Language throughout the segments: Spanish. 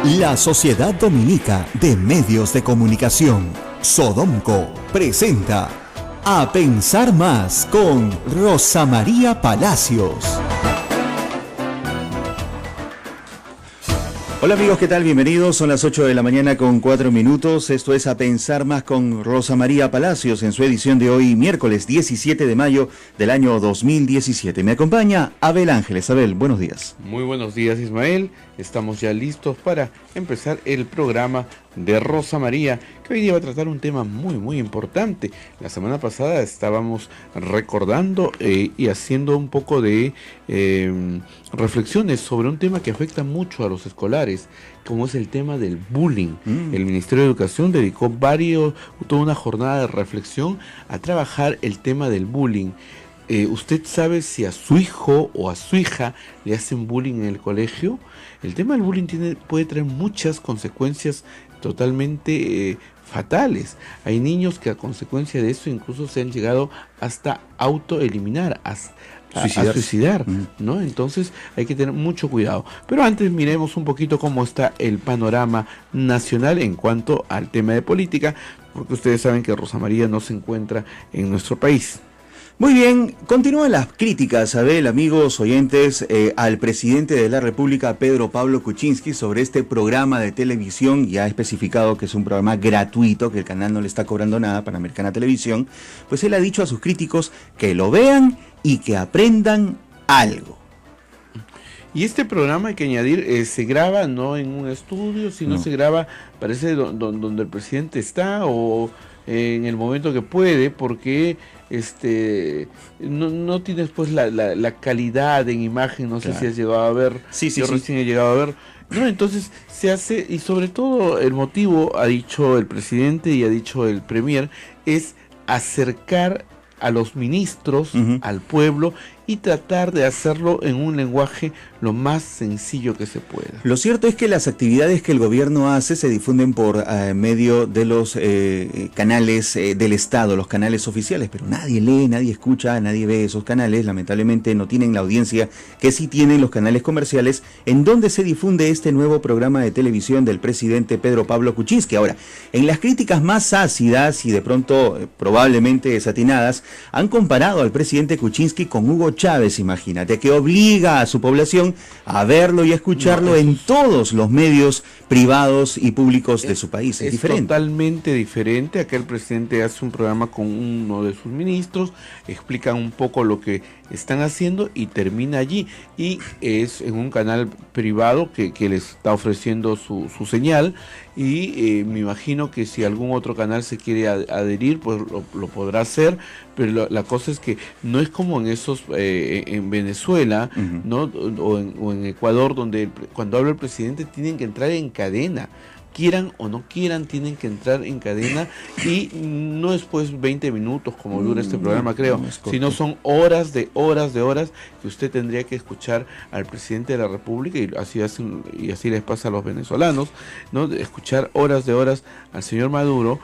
La Sociedad Dominica de Medios de Comunicación, Sodomco, presenta A Pensar Más con Rosa María Palacios. Hola amigos, ¿qué tal? Bienvenidos, son las 8 de la mañana con 4 minutos. Esto es A Pensar Más con Rosa María Palacios en su edición de hoy, miércoles 17 de mayo del año 2017. Me acompaña Abel Ángeles. Abel, buenos días. Muy buenos días, Ismael. Estamos ya listos para empezar el programa de Rosa María, que hoy día va a tratar un tema muy importante. La semana pasada estábamos recordando y haciendo un poco de reflexiones sobre un tema que afecta mucho a los escolares, como es el tema del bullying. El Ministerio de Educación dedicó toda una jornada de reflexión a trabajar el tema del bullying. ¿Usted sabe si a su hijo o a su hija le hacen bullying en el colegio? El tema del bullying puede traer muchas consecuencias totalmente fatales. Hay niños que a consecuencia de eso incluso se han llegado hasta autoeliminar, a suicidar, ¿no? Entonces hay que tener mucho cuidado. Pero antes miremos un poquito cómo está el panorama nacional en cuanto al tema de política, porque ustedes saben que Rosa María no se encuentra en nuestro país. Muy bien, continúan las críticas, Abel, amigos oyentes, al presidente de la República, Pedro Pablo Kuczynski, sobre este programa de televisión. Ya ha especificado que es un programa gratuito, que el canal no le está cobrando nada, Panamericana Televisión. Pues él ha dicho a sus críticos que lo vean y que aprendan algo. Y este programa, hay que añadir, se graba no en un estudio, sino se graba, parece, donde el presidente está o en el momento que puede, porque no tienes pues la calidad en imagen, no sé si has llegado a ver, yo recién he llegado a ver, no, entonces se hace, y sobre todo el motivo, ha dicho el presidente y ha dicho el premier, es acercar a los ministros, al pueblo, y tratar de hacerlo en un lenguaje lo más sencillo que se pueda. Lo cierto es que las actividades que el gobierno hace se difunden por medio de los canales del Estado, los canales oficiales, pero nadie lee, nadie escucha, nadie ve esos canales. Lamentablemente no tienen la audiencia que sí tienen los canales comerciales, en donde se difunde este nuevo programa de televisión del presidente Pedro Pablo Kuczynski. Ahora, en las críticas más ácidas y de pronto probablemente desatinadas, han comparado al presidente Kuczynski con Hugo Chávez, imagínate, que obliga a su población a verlo y a escucharlo en todos los medios privados y públicos de su país. Es diferente. Totalmente diferente. Acá el presidente hace un programa con uno de sus ministros, explican un poco lo que están haciendo y termina allí. Y es en un canal privado que les está ofreciendo su señal. Y me imagino que si algún otro canal se quiere adherir, pues lo podrá hacer, pero la cosa es que no es como en esos, en Venezuela, ¿no? o en Ecuador, donde cuando habla el presidente tienen que entrar en cadena, quieran o no quieran, tienen que entrar en cadena, y no es pues 20 minutos como dura este programa, creo, sino son horas de horas que usted tendría que escuchar al presidente de la República, y así les pasa a los venezolanos, ¿no? De escuchar horas de horas al señor Maduro,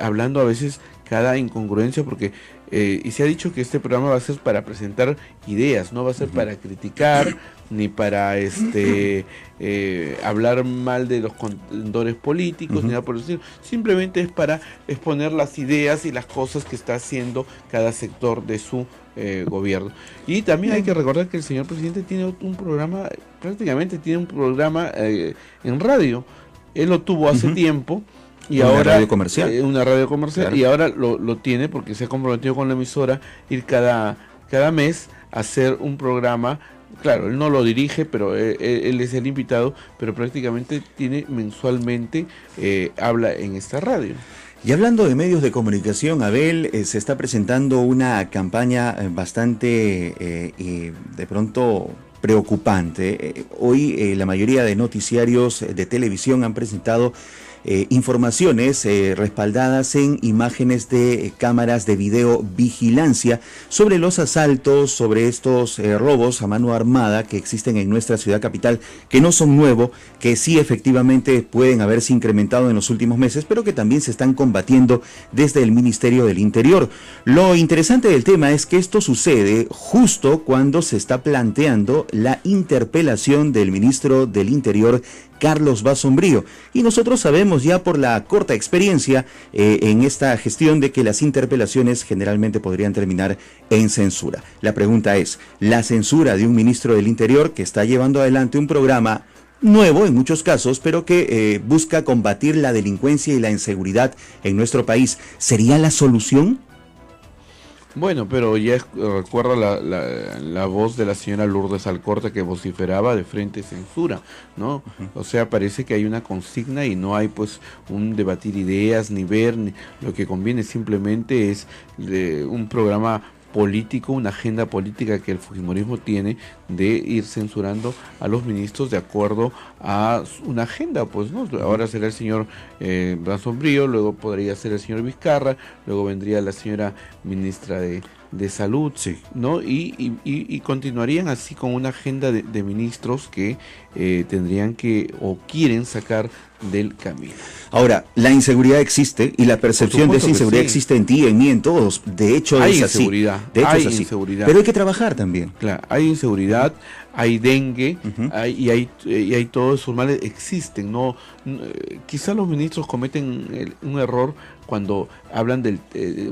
hablando a veces cada incongruencia, porque y se ha dicho que este programa va a ser para presentar ideas, no va a ser para criticar ni para hablar mal de los contendores políticos, ni nada por decir, simplemente es para exponer las ideas y las cosas que está haciendo cada sector de su gobierno. Y también hay que recordar que el señor presidente tiene un programa, prácticamente tiene un programa en radio. Él lo tuvo hace tiempo. Y una ahora radio comercial. Una radio comercial, claro. Y ahora lo tiene porque se ha comprometido con la emisora ir cada mes a hacer un programa. Claro, él no lo dirige, pero él es el invitado, pero prácticamente tiene mensualmente, habla en esta radio. Y hablando de medios de comunicación, Abel, se está presentando una campaña bastante, de pronto, preocupante. Hoy la mayoría de noticiarios de televisión han presentado informaciones respaldadas en imágenes de cámaras de videovigilancia sobre los asaltos, sobre estos robos a mano armada que existen en nuestra ciudad capital, que no son nuevos, que sí efectivamente pueden haberse incrementado en los últimos meses, pero que también se están combatiendo desde el Ministerio del Interior. Lo interesante del tema es que esto sucede justo cuando se está planteando la interpelación del ministro del Interior, Carlos Basombrío. Y nosotros sabemos ya por la corta experiencia en esta gestión de que las interpelaciones generalmente podrían terminar en censura. La pregunta es, ¿la censura de un ministro del Interior que está llevando adelante un programa nuevo en muchos casos, pero que busca combatir la delincuencia y la inseguridad en nuestro país, sería la solución? Bueno, pero ya recuerda la voz de la señora Lourdes Alcorta que vociferaba de frente censura, ¿no? O sea, parece que hay una consigna y no hay pues un debatir ideas ni ver, lo que conviene simplemente es un programa político, una agenda política que el fujimorismo tiene de ir censurando a los ministros de acuerdo a una agenda, pues, ¿no? Ahora será el señor Basombrío, luego podría ser el señor Vizcarra, luego vendría la señora ministra de Salud, sí, ¿no? Y continuarían así con una agenda de ministros que tendrían que o quieren sacar del camino. Ahora, la inseguridad existe y la percepción de esa inseguridad existe en ti, en mí, en todos. De hecho, hay es así. Inseguridad, de hecho, hay es así. Inseguridad. Pero hay que trabajar también. Claro, hay inseguridad, hay dengue, hay todos esos males existen. No, quizá los ministros cometen un error cuando hablan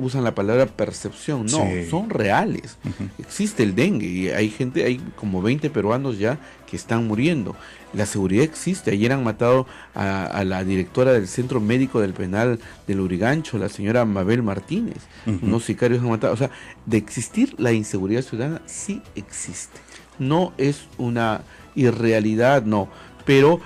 usan la palabra percepción. No, sí, son reales. Existe el dengue y hay como 20 peruanos ya que están muriendo. La seguridad existe. Ayer han matado a la directora del Centro Médico del Penal del Urigancho, la señora Mabel Martínez. Unos sicarios han matado. O sea, de existir la inseguridad ciudadana, sí existe. No es una irrealidad, no. Pero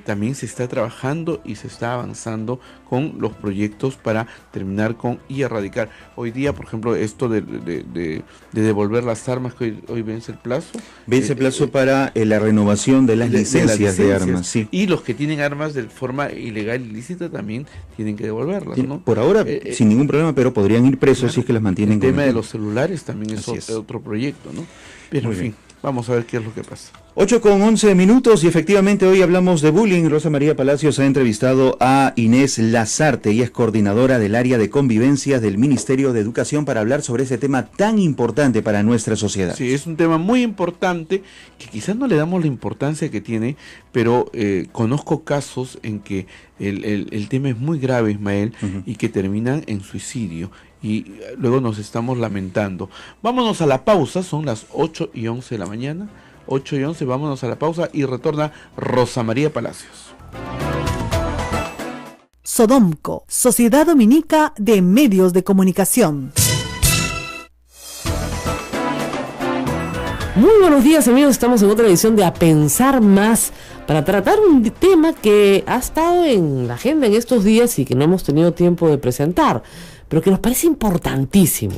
también se está trabajando y se está avanzando con los proyectos para terminar con y erradicar. Hoy día, por ejemplo, esto de devolver las armas, que hoy vence el plazo. Vence el plazo para la renovación de las licencias de armas, sí. Y los que tienen armas de forma ilegal, ilícita, también tienen que devolverlas, ¿no? Por ahora, sin ningún problema, pero podrían ir presos, claro, si es que las mantienen. El tema de los celulares también es otro proyecto, ¿no? Pero en fin. Vamos a ver qué es lo que pasa. 8:11 y efectivamente hoy hablamos de bullying. Rosa María Palacios ha entrevistado a Inés Lazarte, ella es coordinadora del área de convivencia del Ministerio de Educación para hablar sobre ese tema tan importante para nuestra sociedad. Sí, es un tema muy importante que quizás no le damos la importancia que tiene, pero conozco casos en que el tema es muy grave, Ismael, y que terminan en suicidio. Y luego nos estamos lamentando. Vámonos a la pausa, son las 8:11 de la mañana, 8:11, vámonos a la pausa y retorna Rosa María Palacios. Sodomco, Sociedad Dominica de Medios de Comunicación. Muy buenos días, amigos, estamos en otra edición de A Pensar Más para tratar un tema que ha estado en la agenda en estos días y que no hemos tenido tiempo de presentar, pero que nos parece importantísimo.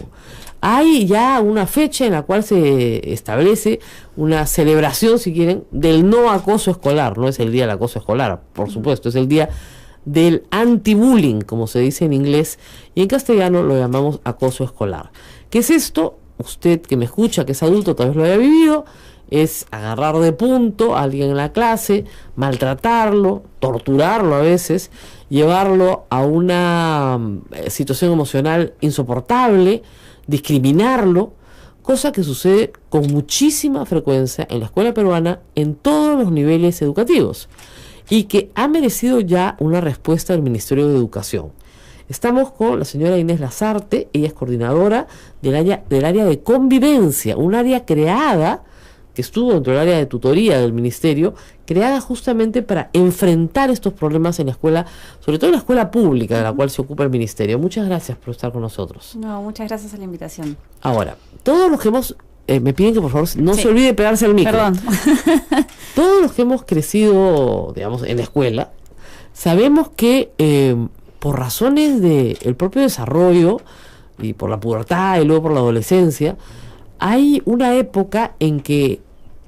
Hay ya una fecha en la cual se establece una celebración, si quieren, del no acoso escolar. No es el día del acoso escolar, por supuesto, es el día del anti-bullying, como se dice en inglés, y en castellano lo llamamos acoso escolar. ¿Qué es esto? Usted que me escucha, que es adulto, tal vez lo haya vivido, es agarrar de punto a alguien en la clase, maltratarlo, torturarlo a veces, llevarlo a una situación emocional insoportable, discriminarlo, cosa que sucede con muchísima frecuencia en la escuela peruana en todos los niveles educativos y que ha merecido ya una respuesta del Ministerio de Educación. Estamos con la señora Inés Lazarte, ella es coordinadora del área de convivencia, un área creada, que estuvo dentro del área de tutoría del ministerio, creada justamente para enfrentar estos problemas en la escuela, sobre todo en la escuela pública de la cual se ocupa el ministerio. Muchas gracias por estar con nosotros. No, muchas gracias a la invitación. Ahora, todos los que hemos, me piden que por favor no se olvide pegarse al micro. Perdón. Todos los que hemos crecido, digamos, en la escuela, sabemos que por razones del propio desarrollo y por la pubertad y luego por la adolescencia, hay una época en que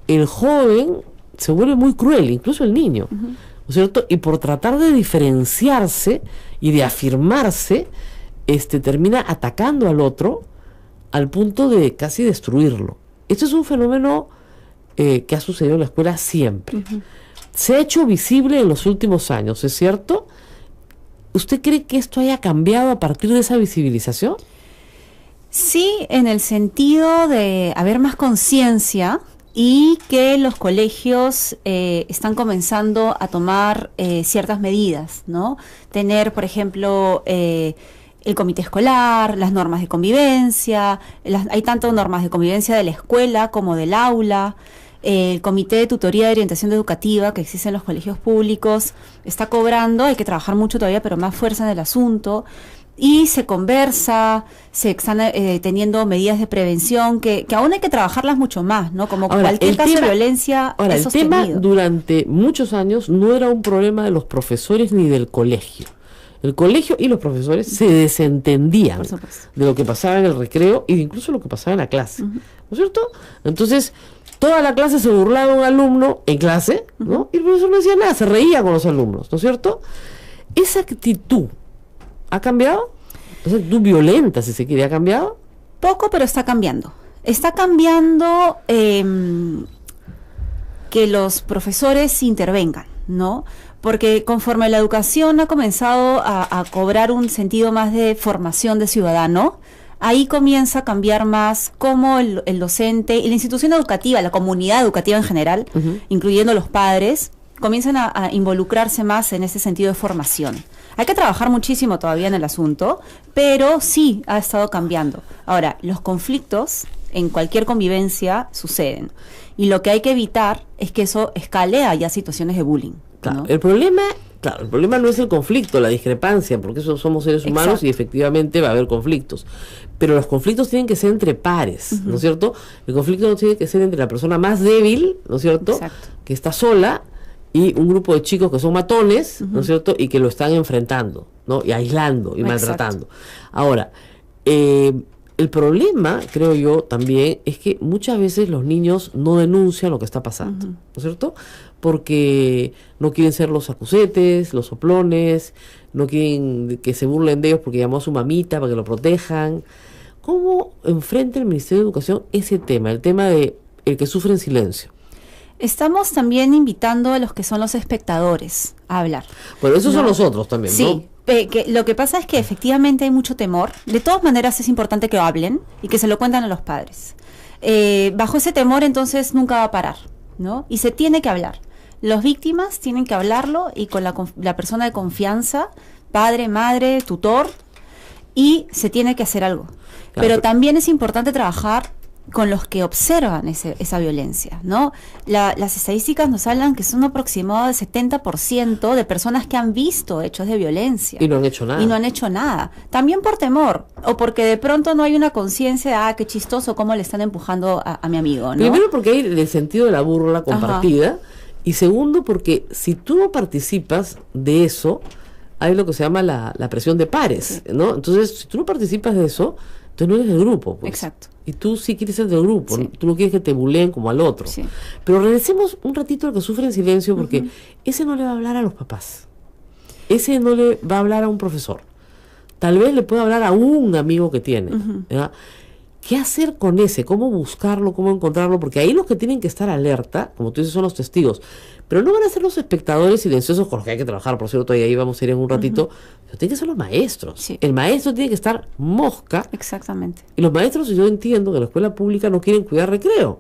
el joven se vuelve muy cruel, incluso el niño, ¿no es cierto? Y por tratar de diferenciarse y de afirmarse, termina atacando al otro al punto de casi destruirlo. Esto es un fenómeno que ha sucedido en la escuela siempre. Se ha hecho visible en los últimos años, ¿es cierto? ¿Usted cree que esto haya cambiado a partir de esa visibilización? Sí, en el sentido de haber más conciencia y que los colegios están comenzando a tomar ciertas medidas, ¿no? Tener, por ejemplo, el comité escolar, las normas de convivencia, hay tanto normas de convivencia de la escuela como del aula. El comité de tutoría de orientación educativa que existe en los colegios públicos está cobrando, hay que trabajar mucho todavía, pero más fuerza en el asunto. Y se conversa, se están teniendo medidas de prevención que aún hay que trabajarlas mucho más, ¿no? Como Ahora, cualquier caso de violencia Ahora, es el tema sostenido. durante muchos años no era un problema de los profesores ni del colegio. El colegio y los profesores se desentendían Por supuesto. de lo que pasaba en el recreo y de incluso lo que pasaba en la clase, ¿no es cierto? Entonces, toda la clase se burlaba de un alumno en clase, ¿no? Y el profesor no decía nada, se reía con los alumnos, ¿no es cierto? Esa actitud ¿ha cambiado? Esa actitud violenta, si se quiere, ¿ha cambiado? Poco, pero está cambiando. Está cambiando que los profesores intervengan, ¿no? Porque conforme la educación ha comenzado a cobrar un sentido más de formación de ciudadano, ahí comienza a cambiar más cómo el docente y la institución educativa, la comunidad educativa en general, incluyendo los padres, comienzan a involucrarse más en ese sentido de formación. Hay que trabajar muchísimo todavía en el asunto, pero sí ha estado cambiando. Ahora, los conflictos en cualquier convivencia suceden. Y lo que hay que evitar es que eso escale a ya situaciones de bullying. Claro, ¿no? el problema no es el conflicto, la discrepancia, porque eso somos seres humanos. Exacto. Y efectivamente va a haber conflictos. Pero los conflictos tienen que ser entre pares, ¿no es cierto? El conflicto no tiene que ser entre la persona más débil, ¿no es cierto? Exacto. Que está sola, y un grupo de chicos que son matones, ¿no es cierto? Y que lo están enfrentando, ¿no? Y aislando y Exacto. maltratando. Ahora, el problema, creo yo, también es que muchas veces los niños no denuncian lo que está pasando, ¿no es cierto? Porque no quieren ser los acusetes, los soplones, no quieren que se burlen de ellos porque llamó a su mamita para que lo protejan. ¿Cómo enfrenta el Ministerio de Educación ese tema, el tema de el que sufre en silencio? Estamos también invitando a los que son los espectadores a hablar. Bueno, esos son No. nosotros también, ¿no? Sí, que lo que pasa es que efectivamente hay mucho temor. De todas maneras es importante que hablen y que se lo cuentan a los padres. Bajo ese temor entonces nunca va a parar, ¿no? Y se tiene que hablar. Las víctimas tienen que hablarlo y con la persona de confianza, padre, madre, tutor, y se tiene que hacer algo. Claro. Pero también es importante trabajar con los que observan esa violencia, ¿no? Las estadísticas nos hablan que son un aproximado del 70% de personas que han visto hechos de violencia. Y no han hecho nada. Y no han hecho nada. También por temor, o porque de pronto no hay una conciencia de, qué chistoso cómo le están empujando a mi amigo, ¿no? Primero porque hay el sentido de la burla compartida. Y segundo porque si tú no participas de eso, hay lo que se llama la presión de pares, ¿no? Entonces, si tú no participas de eso, tú no eres del grupo, pues. Exacto. Y tú sí quieres ser del grupo, Sí. tú no quieres que te buleen como al otro. Sí. Pero regresemos un ratito al que sufre en silencio, porque ese no le va a hablar a los papás. Ese no le va a hablar a un profesor. Tal vez le pueda hablar a un amigo que tiene. ¿Ya? ¿Qué hacer con ese? ¿Cómo buscarlo? ¿Cómo encontrarlo? Porque ahí los que tienen que estar alerta, como tú dices, son los testigos. Pero no van a ser los espectadores silenciosos con los que hay que trabajar, por cierto, y ahí vamos a ir en un ratito. Pero tienen que ser los maestros. Sí. El maestro tiene que estar mosca. Exactamente. Y los maestros, yo entiendo que en la escuela pública no quieren cuidar recreo.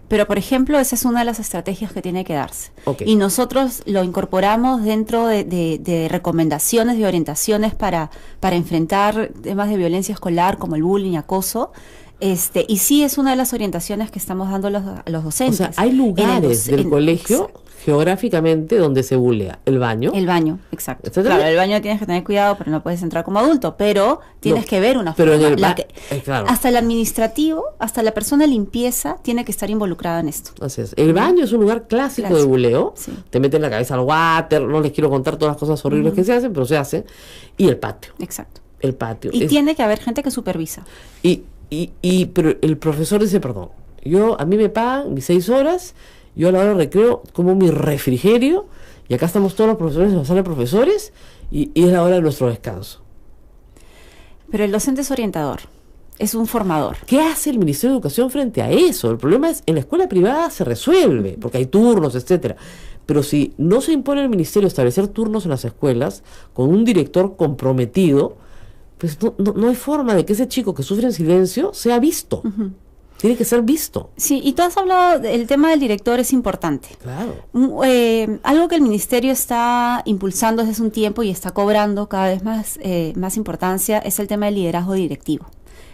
Pero, por ejemplo, esa es una de las estrategias que tiene que darse. Ok. Y nosotros lo incorporamos dentro de recomendaciones y orientaciones para enfrentar temas de violencia escolar como el bullying y acoso. Y sí es una de las orientaciones que estamos dando a los O docentes. sea, hay lugares del colegio geográficamente donde se bulea. El baño. El baño, exacto. ¿Está Claro, bien? el baño tienes que tener cuidado, pero no puedes entrar como adulto, pero tienes No, que ver una pero en forma. el claro. Hasta el administrativo, hasta la persona de limpieza tiene que estar involucrada en esto. Así es. El baño es un lugar clásico de Clásico, buleo. sí. Te meten la cabeza al water. No les quiero contar todas las cosas horribles que se hacen, pero se hacen. Y el patio. Exacto. El patio. Y tiene que haber gente que supervisa. Pero el profesor dice, perdón, a mí me pagan mis 6 horas, yo a la hora de recreo como mi refrigerio, y acá estamos todos los profesores en la sala de profesores, y es la hora de nuestro descanso. Pero el docente es orientador, es un formador. ¿Qué hace el Ministerio de Educación frente a eso? El problema es, en la escuela privada se resuelve, porque hay turnos, etcétera. Pero si no se impone al Ministerio establecer turnos en las escuelas, con un director comprometido, pues no hay forma de que ese chico que sufre en silencio sea visto. Tiene que ser visto. Sí, y tú has hablado, el tema del director es importante. Claro. Algo que el ministerio está impulsando desde hace un tiempo y está cobrando cada vez más importancia es el tema del liderazgo directivo.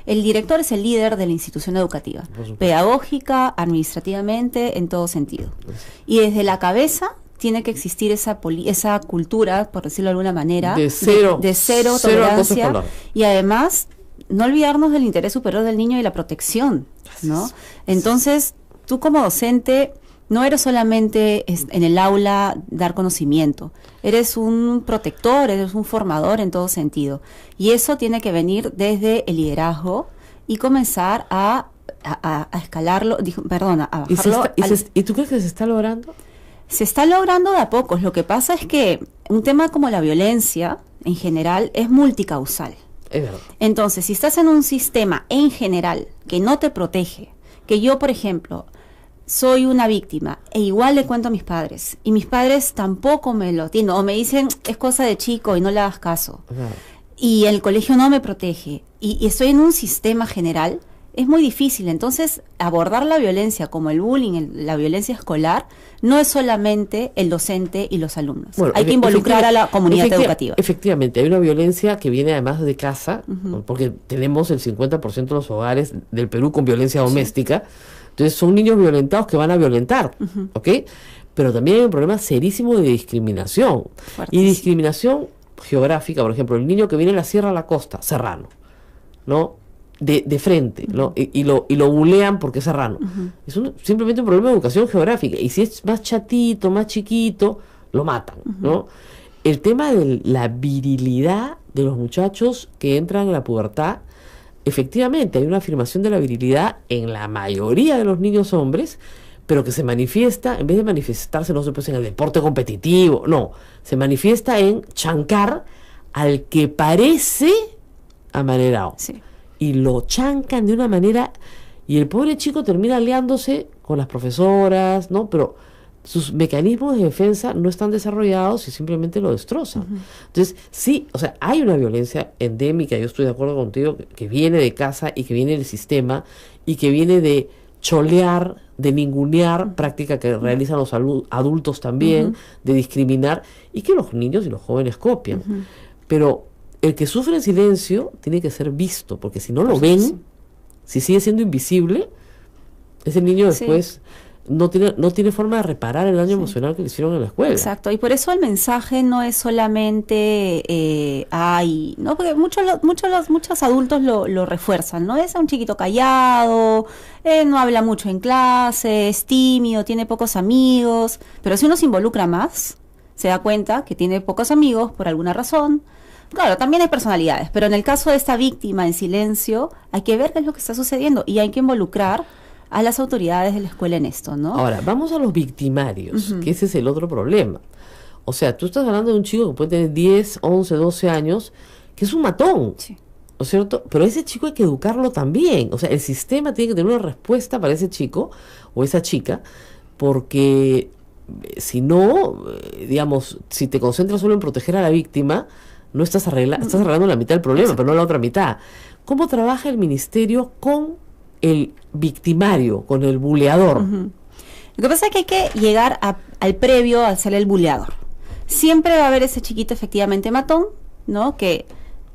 El director es el líder de la institución educativa, pedagógica, administrativamente, en todo sentido. Y desde la cabeza tiene que existir esa cultura, por decirlo de alguna manera, de cero tolerancia, y además no olvidarnos del interés superior del niño y la protección, ¿no? Entonces, tú como docente no eres solamente en el aula dar conocimiento, eres un protector, eres un formador en todo sentido. Y eso tiene que venir desde el liderazgo y comenzar a escalarlo, a bajarlo. ¿Y tú crees que se está logrando? Se está logrando de a pocos. Lo que pasa es que un tema como la violencia, en general, es multicausal. Es verdad. Entonces, si estás en un sistema en general que no te protege, que yo, por ejemplo, soy una víctima e igual le cuento a mis padres y mis padres tampoco me lo atienden o me dicen es cosa de chico y no le hagas caso, y el colegio no me protege y estoy en un sistema general, es muy difícil. Entonces, abordar la violencia como el bullying, la violencia escolar, no es solamente el docente y los alumnos. Bueno, hay que involucrar a la comunidad educativa. Efectivamente, hay una violencia que viene además de casa, porque tenemos el 50% de los hogares del Perú con violencia doméstica. Entonces, son niños violentados que van a violentar, ¿ok? Pero también hay un problema serísimo de discriminación. Y discriminación geográfica, por ejemplo, el niño que viene de la sierra a la costa, serrano, ¿no? De frente, ¿no? Y lo bulean porque es serrano. Es simplemente un problema de educación geográfica. Y si es más chatito, más chiquito, lo matan, ¿no? El tema de la virilidad de los muchachos que entran en la pubertad, efectivamente hay una afirmación de la virilidad en la mayoría de los niños hombres, pero que se manifiesta, en vez de manifestarse, no se puede en el deporte competitivo, no, se manifiesta en chancar al que parece amanerado. Sí. Y lo chancan de una manera, y el pobre chico termina aliándose con las profesoras, ¿no? Pero sus mecanismos de defensa no están desarrollados y simplemente lo destrozan. Entonces, sí, o sea, hay una violencia endémica, yo estoy de acuerdo contigo, que viene de casa y que viene del sistema y que viene de cholear, de ningunear, práctica que realizan los adultos también, de discriminar, y que los niños y los jóvenes copian. Pero el que sufre en silencio tiene que ser visto, porque si no lo ven, si sigue siendo invisible, ese niño después no tiene forma de reparar el daño emocional que le hicieron en la escuela. Exacto, y por eso el mensaje no es solamente ¿no? Porque muchos adultos lo refuerzan, ¿no? Es un chiquito callado, no habla mucho en clase, es tímido, tiene pocos amigos, pero si uno se involucra más, se da cuenta que tiene pocos amigos por alguna razón. Claro, también hay personalidades, pero en el caso de esta víctima en silencio, hay que ver qué es lo que está sucediendo y hay que involucrar a las autoridades de la escuela en esto, ¿no? Ahora, vamos a los victimarios, que ese es el otro problema. O sea, tú estás hablando de un chico que puede tener 10, 11, 12 años, que es un matón, ¿no es cierto? Pero ese chico hay que educarlo también. O sea, el sistema tiene que tener una respuesta para ese chico o esa chica, porque si no, digamos, si te concentras solo en proteger a la víctima, no estás arreglando la mitad del problema, pero no la otra mitad. ¿Cómo trabaja el ministerio con el victimario, con el buleador? Lo que pasa es que hay que llegar al previo a ser el buleador. Siempre va a haber ese chiquito efectivamente matón, ¿no? Que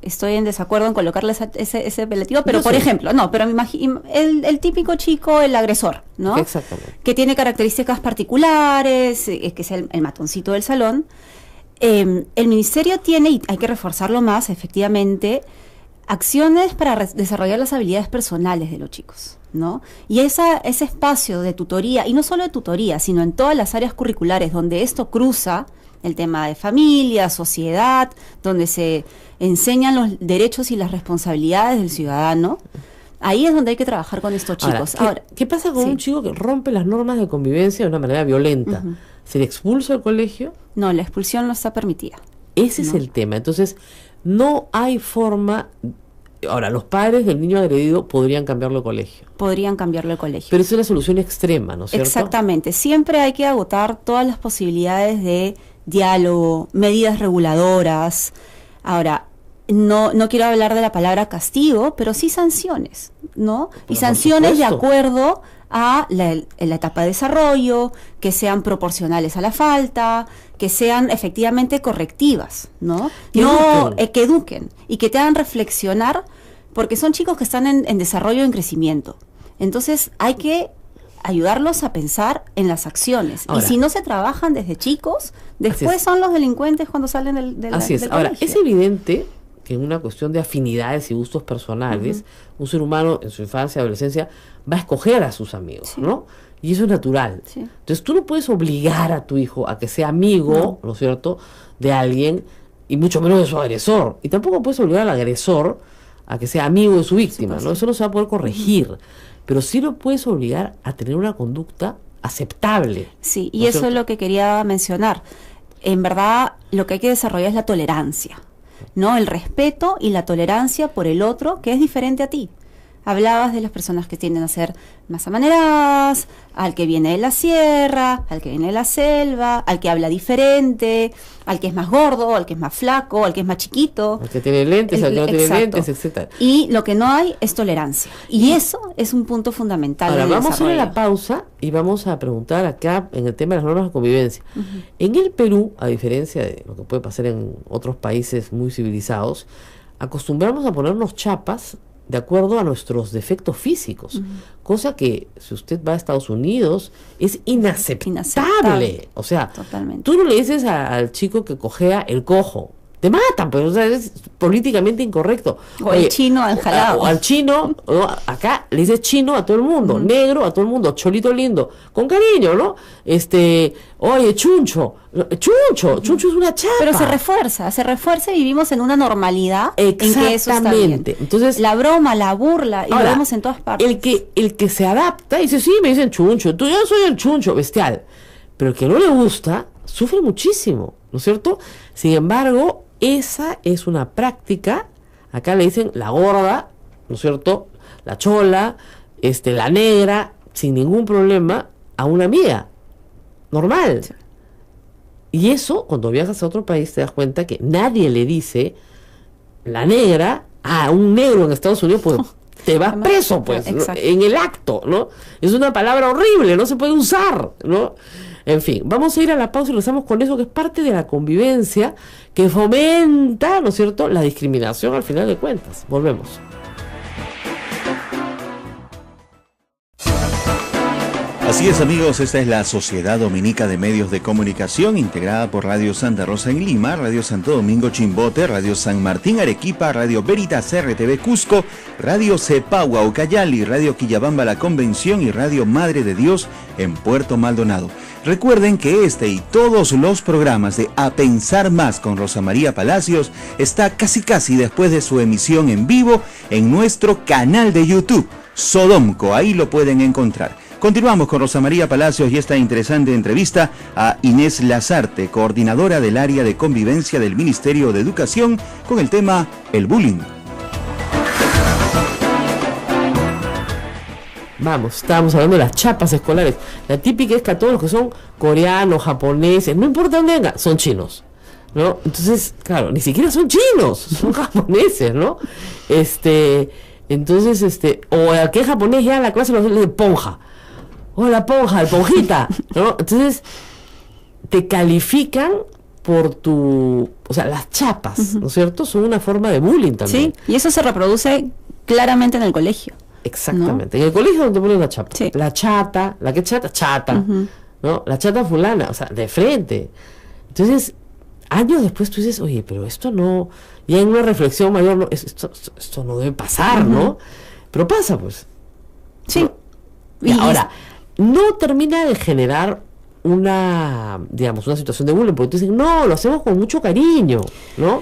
estoy en desacuerdo en colocarle ese apelativo, pero por ejemplo, pero me imagino el típico chico, el agresor, ¿no? Exactamente. Que tiene características particulares, que es el matoncito del salón. El ministerio tiene, y hay que reforzarlo más, efectivamente, acciones para desarrollar las habilidades personales de los chicos, ¿no? Y ese espacio de tutoría, y no solo de tutoría, sino en todas las áreas curriculares donde esto cruza el tema de familia, sociedad, donde se enseñan los derechos y las responsabilidades del ciudadano, ahí es donde hay que trabajar con estos chicos. Ahora, ¿qué pasa con un chico que rompe las normas de convivencia de una manera violenta? ¿Se le expulsa del colegio? No, la expulsión no está permitida. Ese es el tema. Entonces, no hay forma. Ahora, los padres del niño agredido podrían cambiarlo de colegio. Podrían cambiarlo de colegio. Pero es una solución extrema, ¿no es cierto? Exactamente. Siempre hay que agotar todas las posibilidades de diálogo, medidas reguladoras. Ahora, no quiero hablar de la palabra castigo, pero sí sanciones, ¿no? Y Por sanciones de supuesto. acuerdo a la etapa de desarrollo, que sean proporcionales a la falta, que sean efectivamente correctivas, ¿no? Que eduquen. Que eduquen y que te hagan reflexionar, porque son chicos que están en desarrollo, en crecimiento. Entonces hay que ayudarlos a pensar en las acciones. Ahora, y si no se trabajan desde chicos, después es. son los delincuentes cuando salen del Así es. del Ahora, colegio. es evidente que en una cuestión de afinidades y gustos personales, un ser humano en su infancia, adolescencia, va a escoger a sus amigos, Sí. ¿no? Y eso es natural. Sí. Entonces tú no puedes obligar a tu hijo a que sea amigo, ¿no es cierto?, de alguien, y mucho menos de su agresor. Y tampoco puedes obligar al agresor a que sea amigo de su víctima, ¿no? Eso no se va a poder corregir. Pero sí lo puedes obligar a tener una conducta aceptable. Sí, ¿no y es eso es cierto? lo que quería mencionar. En verdad, lo que hay que desarrollar es la tolerancia, ¿no? El respeto y la tolerancia por el otro que es diferente a ti. Hablabas de las personas que tienden a ser más amaneradas, al que viene de la sierra, al que viene de la selva, al que habla diferente, al que es más gordo, al que es más flaco, al que es más chiquito. Al que tiene lentes, al que no tiene Exacto. lentes, etcétera. Y lo que no hay es tolerancia. Y eso es un punto fundamental. Ahora en el vamos a ir a la desarrollo. pausa y vamos a preguntar acá en el tema de las normas de convivencia. En el Perú, a diferencia de lo que puede pasar en otros países muy civilizados, acostumbramos a ponernos chapas de acuerdo a nuestros defectos físicos, cosa que si usted va a Estados Unidos es inaceptable. Inaceptable. O sea, Totalmente. tú no le dices al chico que cojea el cojo, te matan, pues, o sea, es políticamente incorrecto. O el chino al jalao. O al chino, ¿no? Acá le dices chino a todo el mundo, negro a todo el mundo, cholito lindo, con cariño, ¿no? Oye, chuncho es una chapa. Pero se refuerza y vivimos en una normalidad en que eso está bien. Exactamente. Entonces, la broma, la burla, y ahora, lo vemos en todas partes. el que se adapta dice, sí, me dicen chuncho, yo soy el chuncho bestial. Pero el que no le gusta, sufre muchísimo, ¿no es cierto? Sin embargo, esa es una práctica, acá le dicen la gorda, ¿no es cierto? La chola, la negra, sin ningún problema, a una amiga, normal. Sí. Y eso, cuando viajas a otro país, te das cuenta que nadie le dice la negra a un negro en Estados Unidos, pues te vas Además, preso, pues, ¿no? exacto. En el acto, ¿no? Es una palabra horrible, no se puede usar, ¿no? En fin, vamos a ir a la pausa y regresamos con eso que es parte de la convivencia que fomenta, ¿no es cierto?, la discriminación al final de cuentas. Volvemos. Así es, amigos, esta es la Sociedad Dominica de Medios de Comunicación, integrada por Radio Santa Rosa en Lima, Radio Santo Domingo Chimbote, Radio San Martín Arequipa, Radio Veritas RTV Cusco, Radio Cepagua Ucayali, Radio Quillabamba La Convención y Radio Madre de Dios en Puerto Maldonado. Recuerden que este y todos los programas de A Pensar Más con Rosa María Palacios está casi después de su emisión en vivo en nuestro canal de YouTube, Sodomco, ahí lo pueden encontrar. Continuamos con Rosa María Palacios y esta interesante entrevista a Inés Lazarte, coordinadora del área de convivencia del Ministerio de Educación, con el tema el bullying. Vamos, estábamos hablando de las chapas escolares. La típica es que a todos los que son coreanos, japoneses, no importa dónde vengan, son chinos, ¿no? Entonces, claro, ni siquiera son chinos, son japoneses, ¿no? Entonces, o al que es japonés ya la clase lo de ponja. O la ponja, el ponjita, ¿no? Entonces, te califican por tu... O sea, las chapas, ¿no es cierto? Son una forma de bullying también. Sí, y eso se reproduce claramente en el colegio. Exactamente. En el colegio donde ponen la chapa. Sí. La chata, la que chata, ¿no? La chata fulana, o sea, de frente. Entonces, años después tú dices, oye, pero esto no... Ya en una reflexión mayor, no, esto no debe pasar, ¿no? Pero pasa, pues. Sí. ¿No? Y ahora, no termina de generar una situación de bullying, porque tú dices, no, lo hacemos con mucho cariño, ¿no?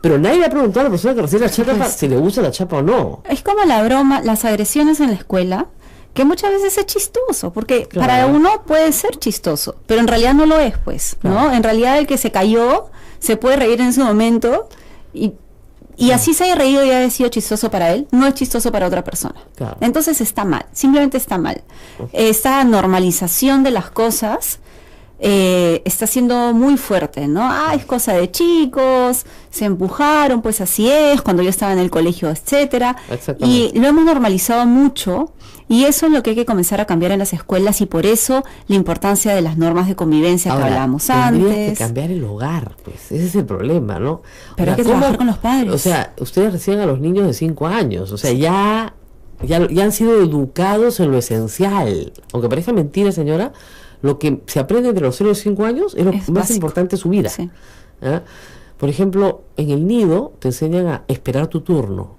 Pero nadie le ha preguntado a la persona que recibe la chapa si le gusta la chapa o no. Es como la broma, las agresiones en la escuela, que muchas veces es chistoso, porque Claro. para uno puede ser chistoso, pero en realidad no lo es, pues, ¿no? Claro. En realidad el que se cayó se puede reír en su momento y así se haya reído y haya sido chistoso para él, no es chistoso para otra persona. Claro. Entonces está mal, simplemente está mal. Esta normalización de las cosas está siendo muy fuerte, ¿no? Es cosa de chicos, se empujaron, pues así es, cuando yo estaba en el colegio, etcétera. Y lo hemos normalizado mucho, y eso es lo que hay que comenzar a cambiar en las escuelas, y por eso la importancia de las normas de convivencia que hablábamos antes. Tendría que cambiar el hogar, pues, ese es el problema, ¿no? Pero hay que trabajar con los padres. O sea, ustedes reciben a los niños de 5 años, o sea, ya han sido educados en lo esencial. Aunque parezca mentira, señora, lo que se aprende entre los 0 y 5 años es lo más básico, importante de su vida. Sí. Por ejemplo, en el nido te enseñan a esperar tu turno.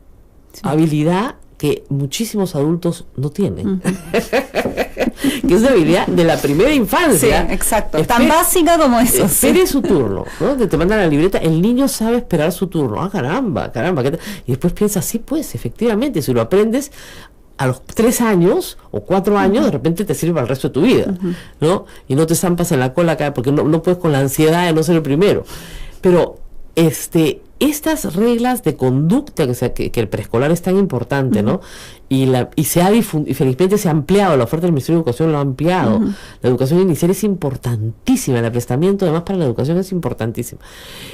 Sí. Habilidad que muchísimos adultos no tienen. Que es una habilidad de la primera infancia. Sí, exacto. Tan básica como eso. Espere su turno, ¿no? Te mandan la libreta, el niño sabe esperar su turno. Caramba. Y después piensas, sí, pues, efectivamente, si lo aprendes a los 3 años o 4 años, de repente te sirve para el resto de tu vida, ¿no? Y no te zampas en la cola acá, porque no puedes con la ansiedad de no ser el primero. Pero estas reglas de conducta que el preescolar es tan importante, ¿no? Y felizmente se ha ampliado, la oferta del Ministerio de Educación lo ha ampliado. La educación inicial es importantísima, el aprestamiento además para la educación es importantísimo.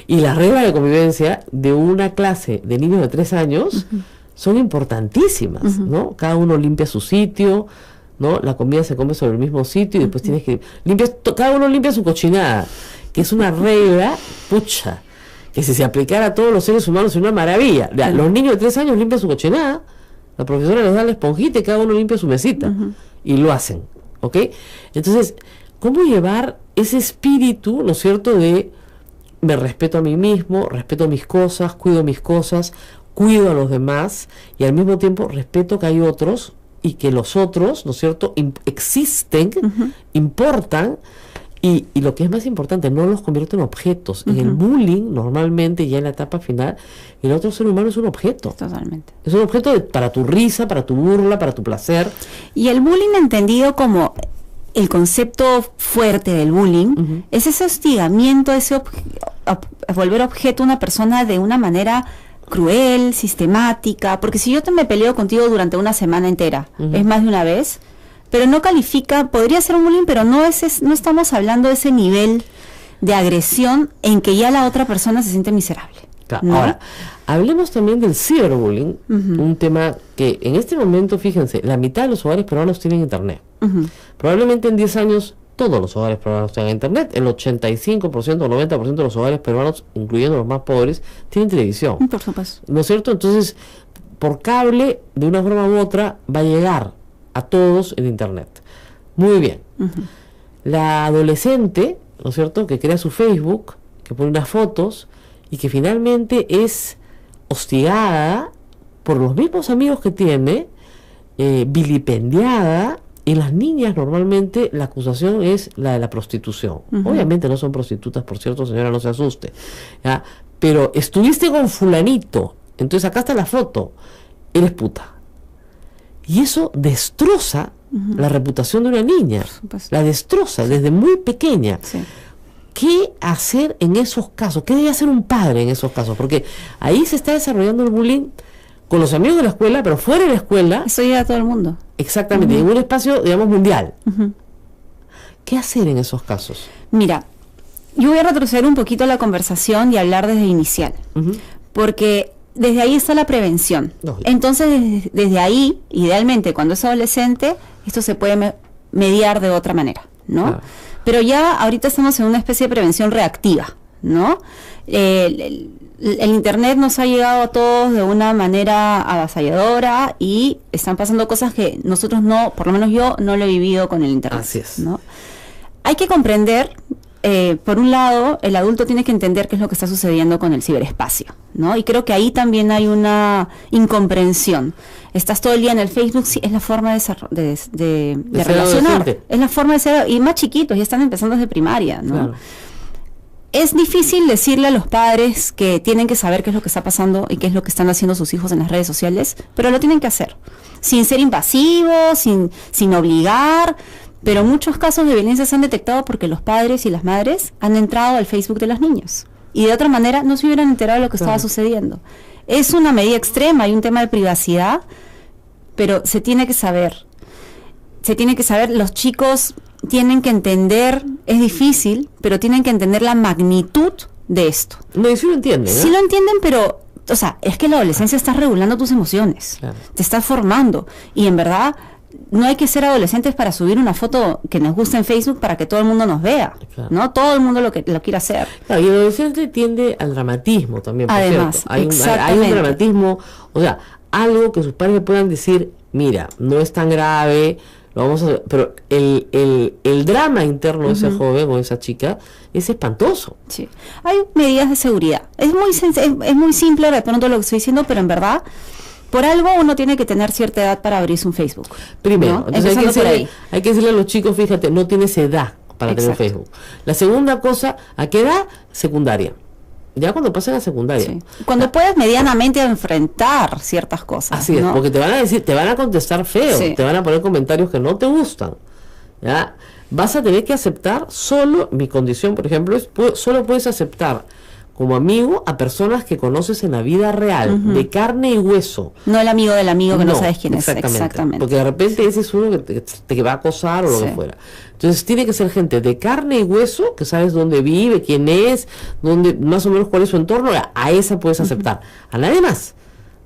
Y las reglas de convivencia de una clase de niños de 3 años son importantísimas, ¿no? Cada uno limpia su sitio, ¿no? La comida se come sobre el mismo sitio y después tienes que cada uno limpia su cochinada, que es una regla, pucha, que si se aplicara a todos los seres humanos es una maravilla. Los niños de 3 años limpian su cochinada, la profesora les da la esponjita y cada uno limpia su mesita, y lo hacen, ¿ok? Entonces, ¿cómo llevar ese espíritu, ¿no es cierto?, de me respeto a mí mismo, respeto mis cosas, cuido a los demás, y al mismo tiempo respeto que hay otros y que los otros, ¿no es cierto?, existen, importan, y lo que es más importante, no los convierto en objetos. En el bullying, normalmente, ya en la etapa final, el otro ser humano es un objeto. Totalmente. Es un objeto para tu risa, para tu burla, para tu placer. Y el bullying entendido como el concepto fuerte del bullying, es ese hostigamiento, volver objeto a una persona de una manera cruel, sistemática, porque si yo me peleo contigo durante una semana entera, es más de una vez, pero no califica, podría ser un bullying, pero no estamos hablando de ese nivel de agresión en que ya la otra persona se siente miserable. Claro. ¿No? Ahora, hablemos también del ciberbullying, un tema que en este momento, fíjense, la mitad de los hogares peruanos tienen internet. Probablemente en 10 años todos los hogares peruanos tengan internet. El 85% o 90% de los hogares peruanos, incluyendo los más pobres, tienen televisión. Por supuesto. ¿No es cierto? Entonces, por cable, de una forma u otra, va a llegar a todos el internet. Muy bien. La adolescente, ¿no es cierto?, que crea su Facebook, que pone unas fotos y que finalmente es hostigada por los mismos amigos que tiene, vilipendiada. En las niñas normalmente la acusación es la de la prostitución. Obviamente no son prostitutas, por cierto, señora, no se asuste, ¿ya? Pero estuviste con fulanito, entonces acá está la foto, eres puta. Y eso destroza la reputación de una niña, la destroza desde muy pequeña. Sí. ¿Qué hacer en esos casos? ¿Qué debe hacer un padre en esos casos? Porque ahí se está desarrollando el bullying con los amigos de la escuela, pero fuera de la escuela. Eso llega a todo el mundo. Exactamente, en un espacio, digamos, mundial. ¿Qué hacer en esos casos? Mira, yo voy a retroceder un poquito la conversación y hablar desde inicial, porque desde ahí está la prevención. Lógico. Entonces, desde ahí, idealmente, cuando es adolescente, esto se puede mediar de otra manera, ¿no? Claro. Pero ya ahorita estamos en una especie de prevención reactiva, ¿no? El internet nos ha llegado a todos de una manera avasalladora y están pasando cosas que nosotros no, por lo menos yo, no lo he vivido con el internet. Así es. ¿No? Hay que comprender, por un lado, el adulto tiene que entender qué es lo que está sucediendo con el ciberespacio, ¿no? Y creo que ahí también hay una incomprensión. Estás todo el día en el Facebook, sí, es la forma de relacionar, es la forma de ser, y más chiquitos, ya están empezando desde primaria, ¿no? Claro. Es difícil decirle a los padres que tienen que saber qué es lo que está pasando y qué es lo que están haciendo sus hijos en las redes sociales, pero lo tienen que hacer, sin ser invasivos, sin obligar, pero muchos casos de violencia se han detectado porque los padres y las madres han entrado al Facebook de los niños y de otra manera no se hubieran enterado de lo que estaba sucediendo. Es una medida extrema, hay un tema de privacidad, pero se tiene que saber, los chicos tienen que entender, es difícil, pero tienen que entender la magnitud de esto. No, y sí lo entienden, Sí lo entienden, pero, o sea, es que la adolescencia está regulando tus emociones, Claro. te está formando, y en verdad no hay que ser adolescentes para subir una foto que nos guste en Facebook para que todo el mundo nos vea, Claro. ¿no? Todo el mundo lo quiere hacer. Claro, y el adolescente tiende al dramatismo también, por Además, cierto. Hay un exactamente. dramatismo, o sea, algo que sus padres puedan decir, mira, no es tan grave, lo vamos a hacer, pero el drama interno de ese joven o esa chica es espantoso. Sí. Hay medidas de seguridad. Es muy simple de pronto lo que estoy diciendo, pero en verdad, por algo uno tiene que tener cierta edad para abrirse un Facebook. Primero, ¿no? entonces Empezando por ahí. hay que decirle a los chicos, fíjate, no tienes edad para tener Exacto. Facebook. La segunda cosa, ¿a qué edad? Secundaria. Ya cuando pasen a secundaria. Sí. Cuando puedes medianamente enfrentar ciertas cosas. Así es, ¿no? porque te van a decir, te van a contestar feo, Sí. te van a poner comentarios que no te gustan. ¿Ya? Vas a tener que aceptar solo, mi condición, por ejemplo, es solo puedes aceptar como amigo a personas que conoces en la vida real, de carne y hueso. No el amigo del amigo que no sabes quién exactamente, es. Exactamente. Porque de repente ese es uno que te va a acosar o lo Sí. que fuera. Entonces tiene que ser gente de carne y hueso, que sabes dónde vive, quién es, dónde, más o menos cuál es su entorno, a esa puedes aceptar. A nadie más.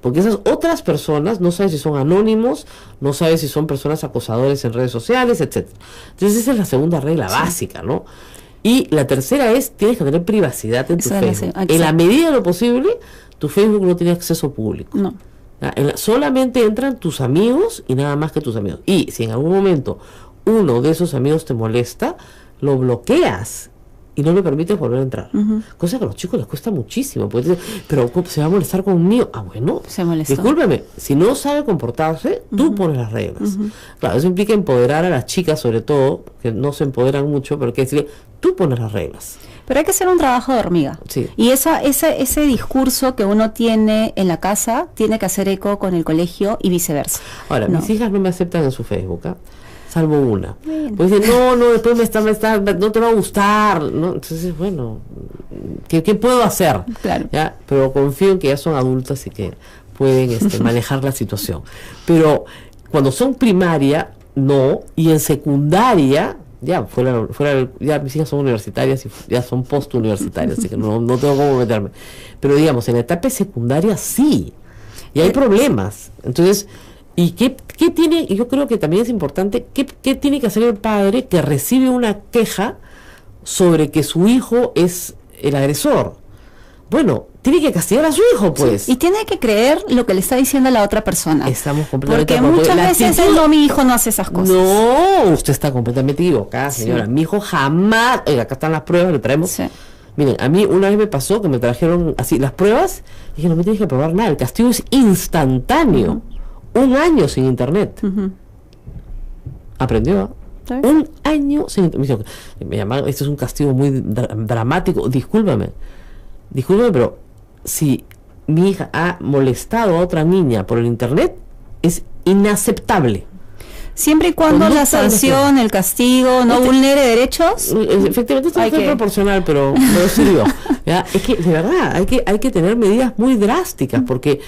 Porque esas otras personas no sabes si son anónimos, no sabes si son personas acosadores en redes sociales, etcétera. Entonces esa es la segunda regla básica, ¿no? Y la tercera es, tienes que tener privacidad en tu Esa es la Facebook. exacto. En la medida de lo posible, tu Facebook no tiene acceso público. No. ¿Ya? Solamente entran tus amigos y nada más que tus amigos. Y si en algún momento uno de esos amigos te molesta, lo bloqueas y no le permites volver a entrar. Cosa que a los chicos les cuesta muchísimo. Porque dicen, pero ¿cómo se va a molestar conmigo? Ah, bueno, Se molestó. discúlpeme, si no sabe comportarse, tú pones las reglas. Claro, eso implica empoderar a las chicas, sobre todo, que no se empoderan mucho, pero hay que decirle, tú pones las reglas. Pero hay que hacer un trabajo de hormiga. Sí. Y ese discurso que uno tiene en la casa tiene que hacer eco con el colegio y viceversa. Ahora, No. mis hijas no me aceptan en su Facebook, ¿ah? Salvo una. Bueno. Pues dicen, no, después no te va a gustar, ¿no? Entonces, bueno, ¿qué puedo hacer? Claro. ¿Ya? Pero confío en que ya son adultas y que pueden manejar la situación. Pero cuando son primaria, no, y en secundaria, ya ya mis hijas son universitarias y ya son post-universitarias, así que no tengo cómo meterme. Pero digamos, en la etapa secundaria sí, y hay problemas. Entonces, ¿y qué tiene? Y yo creo que también es importante, ¿qué tiene que hacer el padre que recibe una queja sobre que su hijo es el agresor? Bueno, tiene que castigar a su hijo, pues. Y tiene que creer lo que le está diciendo la otra persona. Estamos completamente Porque de acuerdo. muchas La veces actitud- no, mi hijo no hace esas cosas. No, usted está completamente equivocada, señora. Sí. Mi hijo jamás. Oiga, acá están las pruebas, le traemos. Sí. Miren, a mí una vez me pasó que me trajeron así las pruebas. Y dije, no me tienes que probar nada. El castigo es instantáneo. 1 año sin internet. Aprendió, ¿ah? ¿Está bien? 1 año sin internet. Me llamaron, esto es un castigo muy dramático. Discúlpame, pero si mi hija ha molestado a otra niña por el internet, es inaceptable. Siempre y cuando Conducta la sanción, el castigo no Este- vulnere derechos. Efectivamente esto no Hay fue que- proporcional, pero sirvió. ¿Ya? Es que de verdad hay que tener medidas muy drásticas, porque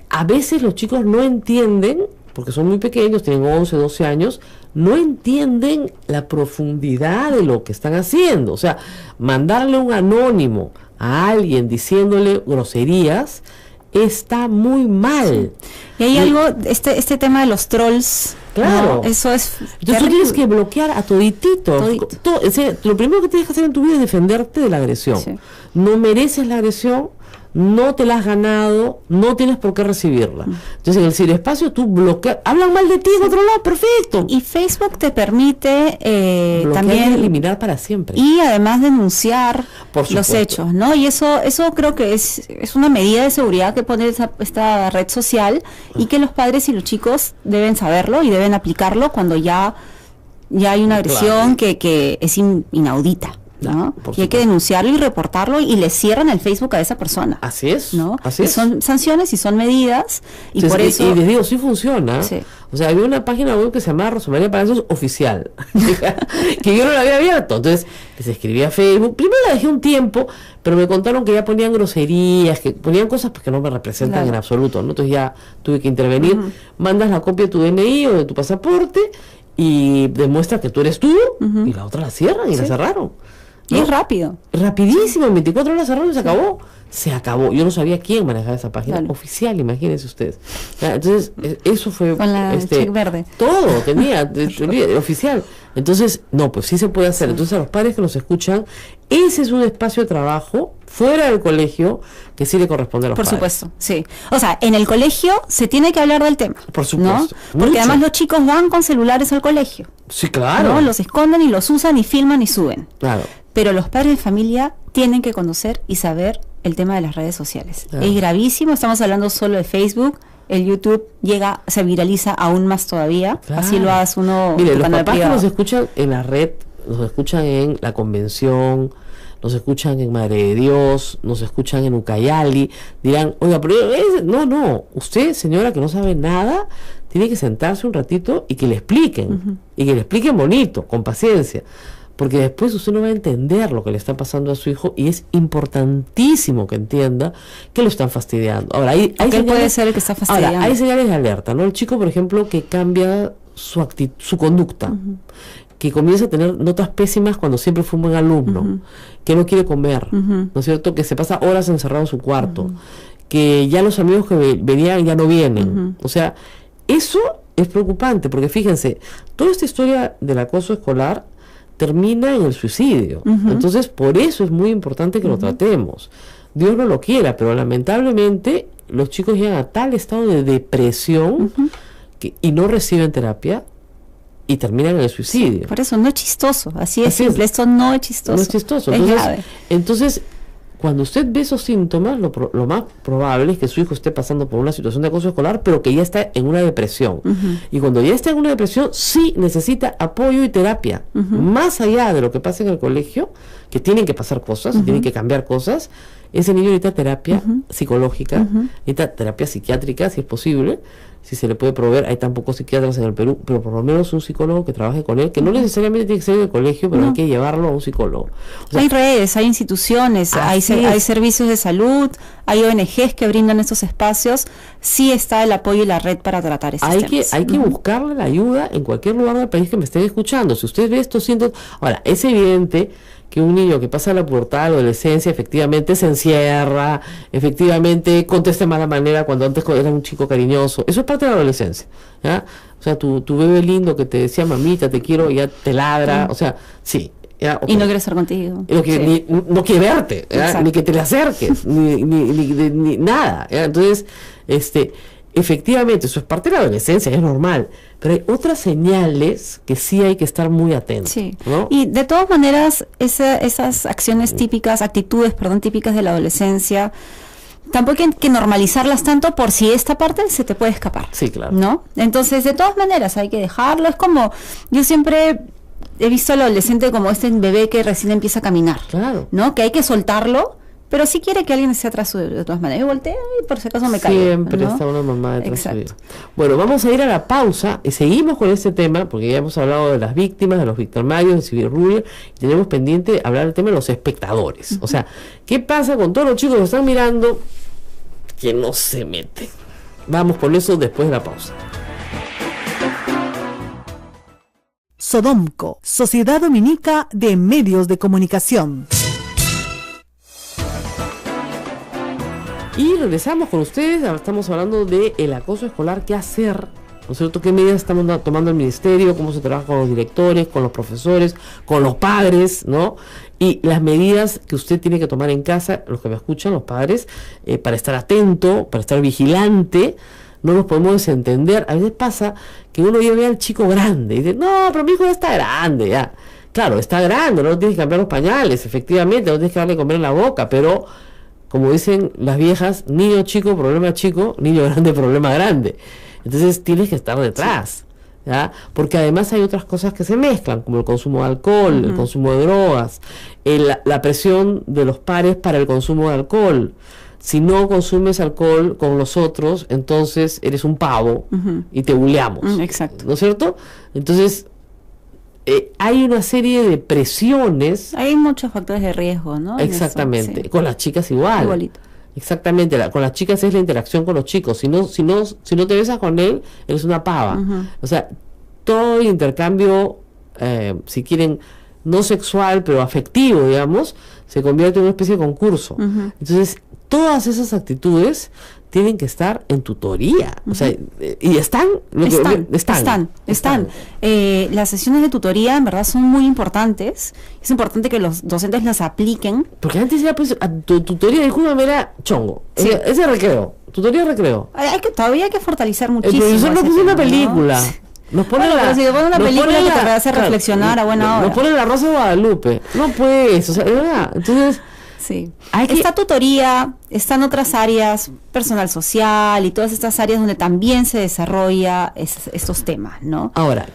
a veces los chicos no entienden, porque son muy pequeños, tienen 11, 12 años, no entienden la profundidad de lo que están haciendo. O sea, mandarle un anónimo a alguien diciéndole groserías está muy mal. Y hay algo, este tema de los trolls. Claro. ¿no? Eso es. Entonces tú terrible. tienes que bloquear a toditito. Todito. Lo primero que tienes que hacer en tu vida es defenderte de la agresión. Sí. No mereces la agresión, no te la has ganado, no tienes por qué recibirla. Entonces en el ciberespacio tú bloqueas, hablan mal de ti en otro lado, perfecto. Y Facebook te permite Bloquear y también eliminar para siempre. y además denunciar Por los supuesto. hechos, ¿no? Y eso creo que es una medida de seguridad que pone esta red social y que los padres y los chicos deben saberlo y deben aplicarlo cuando ya hay una agresión que es inaudita, ¿no? Por Y hay que supuesto. denunciarlo y reportarlo y le cierran el Facebook a esa persona, Así es, ¿no? así Y es. son sanciones y son medidas y Entonces, por eso y les digo, sí funciona. Sí. O sea, había una página web que se llamaba Rosa María Palacios Oficial, que yo no la había abierto. Entonces, les escribí a Facebook. Primero la dejé un tiempo, pero me contaron que ya ponían groserías, que ponían cosas pues, que no me representan Claro. en absoluto, ¿no? Entonces ya tuve que intervenir. Mandas la copia de tu DNI o de tu pasaporte y demuestra que tú eres tú, y la otra la cierran y la cerraron. Y es rápido. Rapidísimo, en 24 horas cerraron y se acabó. Se acabó. Yo no sabía quién manejaba esa página oficial, imagínense ustedes. Entonces, eso fue... Con la check verde. Todo tenía, oficial. Entonces, no, pues sí se puede hacer. Entonces, a los padres que nos escuchan, ese es un espacio de trabajo fuera del colegio que sí le corresponde a los padres. Por supuesto, sí. O sea, en el colegio se tiene que hablar del tema. Por supuesto. ¿No? Porque además los chicos van con celulares al colegio. Sí, claro. ¿No? Los esconden y los usan y filman y suben. Claro. Pero los padres de familia tienen que conocer y saber el tema de las redes sociales. Claro. Es gravísimo, estamos hablando solo de Facebook. El YouTube se viraliza aún más todavía. Claro. Así lo hace uno. Mire, los papás que nos escuchan en la red, nos escuchan en la convención, nos escuchan en Madre de Dios, nos escuchan en Ucayali, dirán, oiga, pero no, usted, señora que no sabe nada, tiene que sentarse un ratito y que le expliquen, y que le expliquen bonito, con paciencia, porque después usted no va a entender lo que le está pasando a su hijo, y es importantísimo que entienda que lo están fastidiando. Ahora, hay señales, puede ser el que está fastidiando. Ahora, hay señales de alerta, ¿no? El chico, por ejemplo, que cambia su conducta, que comienza a tener notas pésimas cuando siempre fue un buen alumno, que no quiere comer, ¿no es cierto? Que se pasa horas encerrado en su cuarto, que ya los amigos que venían ya no vienen. O sea, eso es preocupante, porque fíjense, toda esta historia del acoso escolar termina en el suicidio. Entonces, por eso es muy importante que lo tratemos. Dios no lo quiera, pero lamentablemente los chicos llegan a tal estado de depresión y no reciben terapia, y terminan en el suicidio. Sí, por eso no es chistoso, así es simple, esto no es chistoso. No es chistoso. Entonces, entonces, cuando usted ve esos síntomas, lo más probable es que su hijo esté pasando por una situación de acoso escolar, pero que ya está en una depresión. Y cuando ya está en una depresión, sí necesita apoyo y terapia. Más allá de lo que pasa en el colegio, que tienen que pasar cosas, tienen que cambiar cosas, ese niño necesita terapia psicológica, necesita terapia psiquiátrica, si es posible, si se le puede proveer. Hay tan pocos psiquiatras en el Perú, pero por lo menos un psicólogo que trabaje con él, que no necesariamente tiene que ser en el colegio, pero hay que llevarlo a un psicólogo. O sea, hay redes, hay instituciones, hay servicios de salud, hay ONGs que brindan estos espacios. Sí está el apoyo y la red para tratar estos temas. Hay que buscarle la ayuda en cualquier lugar del país que me estén escuchando. Si usted ve estos síntomas, ahora, es evidente que un niño que pasa la pubertad, la adolescencia, efectivamente se encierra, efectivamente contesta de mala manera cuando antes era un chico cariñoso. Eso es parte de la adolescencia, ¿ya? O sea, tu bebé lindo que te decía, mamita, te quiero, ya te ladra, o sea, sí. ¿Ya? Okay. Y no quiere estar contigo. No quiere verte, ni que te le acerques, ni nada, ¿ya? Entonces, efectivamente, eso es parte de la adolescencia, es normal, pero hay otras señales que sí hay que estar muy atentos. Sí. ¿No? Y de todas maneras, esas acciones típicas, actitudes típicas de la adolescencia, tampoco hay que normalizarlas tanto por si esta parte se te puede escapar. Sí, claro. ¿No? Entonces, de todas maneras, hay que dejarlo. Es como, yo siempre he visto al adolescente como este bebé que recién empieza a caminar. Claro. ¿No? Que hay que soltarlo. Pero si quiere que alguien esté atrás suyo, de todas maneras, yo volteo y por si acaso me caigo. Siempre está una mamá detrás suyo. Bueno, vamos a ir a la pausa y seguimos con este tema, porque ya hemos hablado de las víctimas, de los victimarios, de Civil Rubio, y tenemos pendiente hablar del tema de los espectadores. O sea, ¿qué pasa con todos los chicos que están mirando que no se meten? Vamos por eso después de la pausa. Sodomco, Sociedad Dominica de Medios de Comunicación. Y regresamos con ustedes. Ahora estamos hablando de el acoso escolar, qué hacer, ¿no es cierto? ¿Qué medidas estamos tomando el ministerio? ¿Cómo se trabaja con los directores, con los profesores, con los padres, ¿no? Y las medidas que usted tiene que tomar en casa, los que me escuchan, los padres, para estar atento, para estar vigilante. No nos podemos desentender. A veces pasa que uno ya ve al chico grande y dice, no, pero mi hijo ya está grande, ya. Claro, está grande, no tienes que cambiar los pañales, efectivamente, no tienes que darle comer en la boca, pero como dicen las viejas, niño chico, problema chico, niño grande, problema grande. Entonces tienes que estar detrás, ¿ya? Porque además hay otras cosas que se mezclan, como el consumo de alcohol, el consumo de drogas, la presión de los pares para el consumo de alcohol. Si no consumes alcohol con los otros, entonces eres un pavo y te buleamos. Exacto. ¿No es cierto? Entonces, hay una serie de presiones. Hay muchos factores de riesgo, ¿no? Exactamente. Eso, sí. Con las chicas igual. Igualito. Exactamente. Con las chicas es la interacción con los chicos. Si no te besas con él, eres una pava. O sea, todo intercambio, si quieren, no sexual, pero afectivo, digamos, se convierte en una especie de concurso. Entonces, todas esas actitudes tienen que estar en tutoría. O sea, y están. Las sesiones de tutoría en verdad son muy importantes. Es importante que los docentes las apliquen. Porque antes era, pues, tutoría, discúlpame, era chongo. Sí. Ese recreo. Tutoría recreo. Todavía hay que fortalecer muchísimo. El profesor nos puso una película. ¿No? Nos pone pero si te pone una película que te hace reflexionar a buena hora. Nos pone La Rosa de Guadalupe. No pues, o sea, de verdad. Entonces. Sí. Esta tutoría está en otras áreas, personal social y todas estas áreas donde también se desarrolla estos temas, ¿no? Ahora,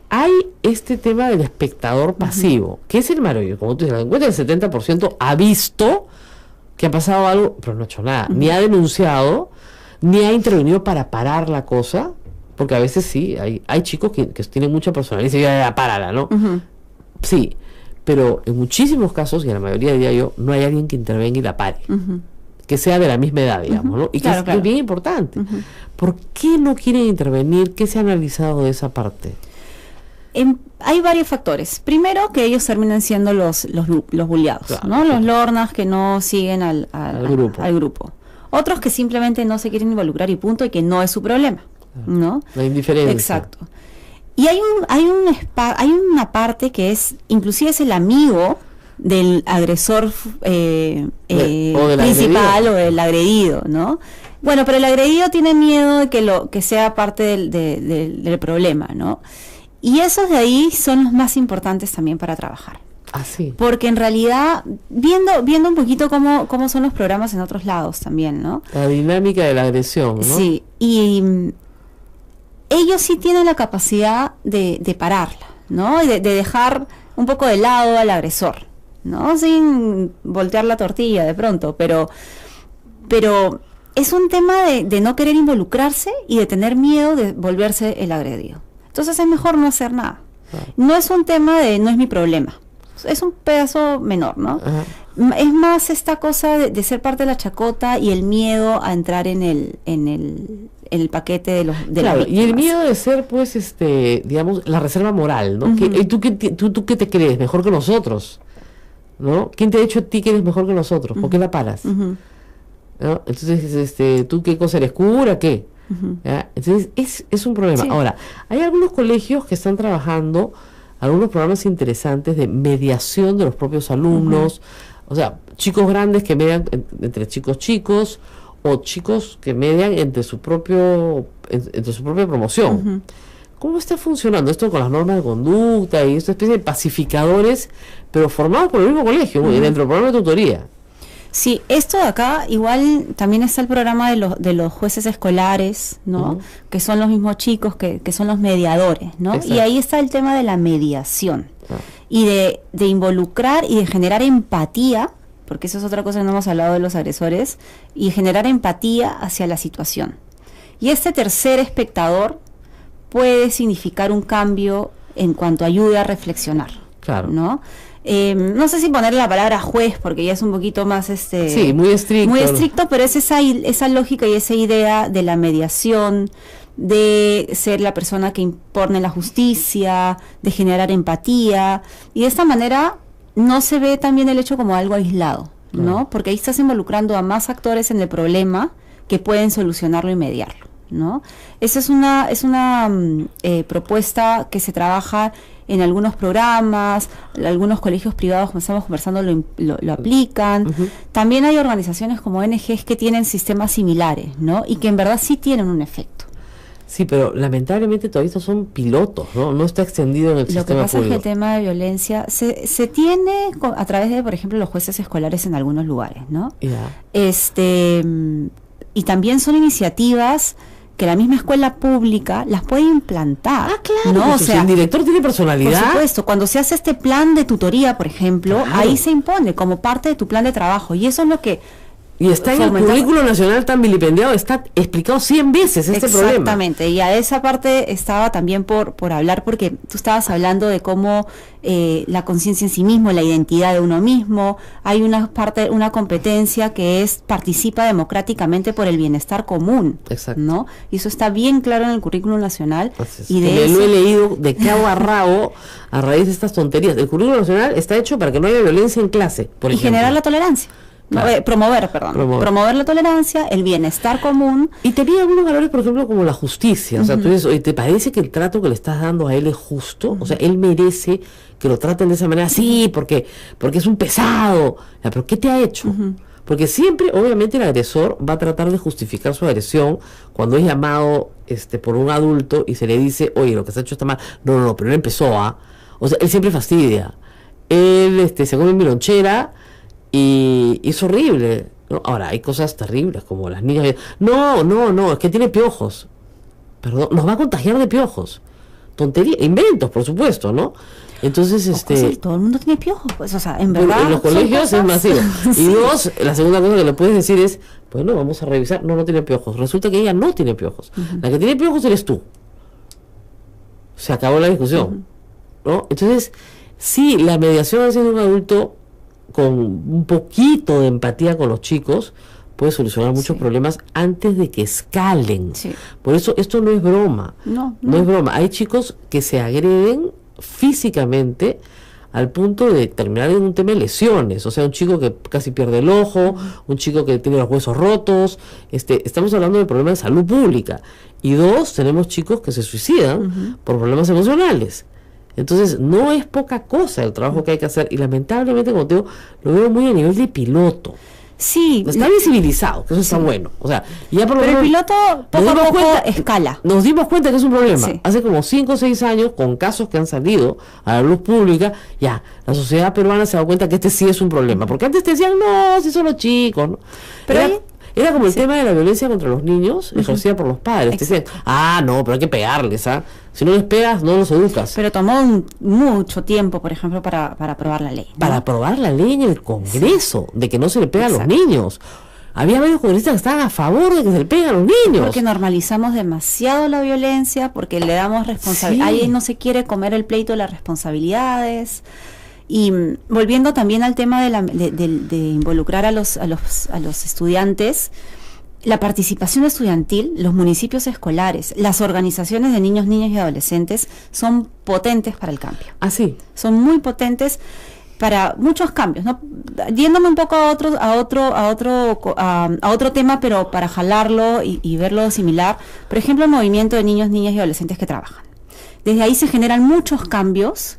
hay este tema del espectador pasivo, que es el maravilloso. Como tú dices, el 70% ha visto que ha pasado algo, pero no ha hecho nada. Ni ha denunciado, ni ha intervenido para parar la cosa, porque a veces sí, hay chicos que tienen mucha personalidad y dicen, ya, párala, ¿no? Sí. Pero en muchísimos casos, y en la mayoría diría yo, no hay alguien que intervenga y la pare. Que sea de la misma edad, digamos, ¿no? Y que es bien importante. ¿Por qué no quieren intervenir? ¿Qué se ha analizado de esa parte? Hay varios factores. Primero, que ellos terminan siendo los bulleados, claro, ¿no? Los lornas que no siguen al grupo. Otros que simplemente no se quieren involucrar y punto, y que no es su problema, ¿no? La indiferencia. Exacto. Y hay una parte que es, inclusive es el amigo del agresor principal o del agredido, ¿no? Bueno, pero el agredido tiene miedo de que sea parte del problema, ¿no? Y esos de ahí son los más importantes también para trabajar. Sí. Porque en realidad, viendo un poquito cómo son los programas en otros lados también, ¿no? La dinámica de la agresión, ¿no? Sí, y ellos sí tienen la capacidad de pararla, ¿no? Y de dejar un poco de lado al agresor, ¿no? Sin voltear la tortilla de pronto, pero es un tema de no querer involucrarse y de tener miedo de volverse el agredido. Entonces es mejor no hacer nada. No es un tema no es mi problema. Es un pedazo menor, ¿no? Es más esta cosa de ser parte de la chacota y el miedo a entrar en el paquete de las víctimas. Y el miedo de ser, pues, digamos, la reserva moral, ¿no? ¿Tú qué te crees? ¿Mejor que nosotros? ¿No? ¿Quién te ha dicho a ti que eres mejor que nosotros? ¿Por qué la paras? ¿No? Entonces, ¿tú qué cosa eres? ¿Cura? ¿Qué? Entonces, es un problema. Sí. Ahora, hay algunos colegios que están trabajando algunos programas interesantes de mediación de los propios alumnos, o sea, chicos grandes que median entre chicos o chicos que median entre su propia promoción. ¿Cómo está funcionando esto con las normas de conducta y esta especie de pacificadores, pero formados por el mismo colegio, dentro del programa de tutoría? Sí, esto de acá, igual también está el programa de los jueces escolares, ¿no? Que son los mismos chicos, que son los mediadores, ¿no? Exacto. Y ahí está el tema de la mediación y de involucrar y de generar empatía, porque eso es otra cosa que no hemos hablado de los agresores, y generar empatía hacia la situación. Y este tercer espectador puede significar un cambio en cuanto ayuda a reflexionar, ¿no? No sé si ponerle la palabra juez, porque ya es un poquito más sí, muy estricto, pero es esa lógica y esa idea de la mediación, de ser la persona que impone la justicia, de generar empatía, y de esta manera no se ve también el hecho como algo aislado, ¿no? Porque ahí estás involucrando a más actores en el problema que pueden solucionarlo y mediarlo, ¿no? Esa es una propuesta que se trabaja en algunos programas, algunos colegios privados, como estamos conversando, lo aplican. También hay organizaciones como ONGs que tienen sistemas similares, ¿no? Y que en verdad sí tienen un efecto. Sí, pero lamentablemente todavía estos son pilotos, ¿no? No está extendido en el sistema público. Lo que pasa es que el tema de violencia se tiene a través de, por ejemplo, los jueces escolares en algunos lugares, ¿no? Y también son iniciativas que la misma escuela pública las puede implantar. Claro, ¿no? O sea, el director tiene personalidad. Por supuesto, cuando se hace este plan de tutoría, por ejemplo, ahí se impone como parte de tu plan de trabajo, y eso es lo que Y está en el currículo nacional tan vilipendiado, está explicado 100 veces este problema. Exactamente, y a esa parte estaba también por hablar, porque tú estabas hablando de cómo la conciencia en sí mismo, la identidad de uno mismo, hay una competencia que es participa democráticamente por el bienestar común. Exacto. ¿No? Y eso está bien claro en el currículum nacional. Y de eso lo he leído de cabo a rabo a raíz de estas tonterías. El currículum nacional está hecho para que no haya violencia en clase, por ejemplo. Generar la tolerancia. Claro. Promover la tolerancia, el bienestar común. Y te pide algunos valores, por ejemplo, como la justicia. O sea, tú dices, oye, ¿te parece que el trato que le estás dando a él es justo? O sea, él merece que lo traten de esa manera. Sí, porque es un pesado. ¿Pero qué te ha hecho? Porque siempre, obviamente, el agresor va a tratar de justificar su agresión cuando es llamado por un adulto y se le dice, oye, lo que se ha hecho está mal. No, pero él empezó a... O sea, él siempre fastidia. Él se come mi lonchera y es horrible, ¿no? Ahora, hay cosas terribles como las niñas... No, es que tiene piojos. Perdón, nos va a contagiar de piojos. Tontería, inventos, por supuesto, ¿no? Entonces, sí, todo el mundo tiene piojos, pues, o sea, en verdad... En los colegios es masivo. Sí. Y dos, la segunda cosa que le puedes decir es, bueno, vamos a revisar, no tiene piojos. Resulta que ella no tiene piojos. La que tiene piojos eres tú. Se acabó la discusión, ¿no? Entonces, sí, la mediación hacia un adulto con un poquito de empatía con los chicos puede solucionar muchos problemas antes de que escalen. Por eso esto no es broma. No es broma. Hay chicos que se agreden físicamente al punto de terminar en un tema de lesiones. O sea, un chico que casi pierde el ojo, un chico que tiene los huesos rotos. Estamos hablando de problemas de salud pública. Y dos, tenemos chicos que se suicidan por problemas emocionales. Entonces, no es poca cosa el trabajo que hay que hacer, y lamentablemente, como te digo, lo veo muy a nivel de piloto. Sí. Está visibilizado, que eso está bueno. O sea, ya por lo pero menos, el piloto poco a poco escala. Nos dimos cuenta que es un problema. Hace como 5 o 6 años, con casos que han salido a la luz pública, ya, la sociedad peruana se da cuenta que sí es un problema. Porque antes te decían, no, si son los chicos, ¿no? Pero era como el tema de la violencia contra los niños, ejercida por los padres. Te decían, no, pero hay que pegarles, Si no les pegas, no los educas. Pero tomó mucho tiempo, por ejemplo, para aprobar la ley, ¿no? Para aprobar la ley en el Congreso, de que no se le pega a los niños. Había varios congresistas que estaban a favor de que se le peguen a los niños. Porque normalizamos demasiado la violencia, porque le damos responsabilidad. Ahí no se quiere comer el pleito de las responsabilidades. Y volviendo también al tema de involucrar a los estudiantes, la participación estudiantil, los municipios escolares, las organizaciones de niños, niñas y adolescentes son potentes para el cambio. Sí. Son muy potentes para muchos cambios, ¿no? Yéndome un poco a otro tema, pero para jalarlo y verlo similar. Por ejemplo, el movimiento de niños, niñas y adolescentes que trabajan. Desde ahí se generan muchos cambios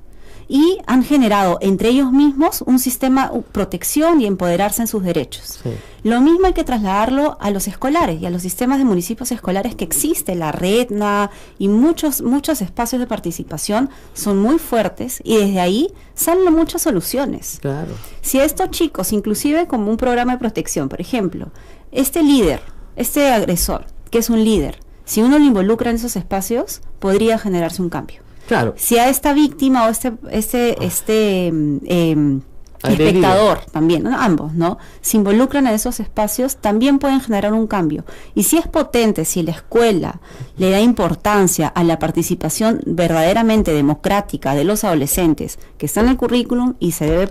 y han generado entre ellos mismos un sistema de protección y empoderarse en sus derechos. Lo mismo hay que trasladarlo a los escolares y a los sistemas de municipios escolares que existe, la RETNA y muchos espacios de participación son muy fuertes, y desde ahí salen muchas soluciones. Claro. Si a estos chicos, inclusive como un programa de protección, por ejemplo, este líder, este agresor, que es un líder, si uno lo involucra en esos espacios, podría generarse un cambio. Claro. Si a esta víctima o espectador también, ¿no? Ambos, ¿no? Se involucran en esos espacios, también pueden generar un cambio. Y si es potente, si la escuela le da importancia a la participación verdaderamente democrática de los adolescentes, que está en el currículum y se debe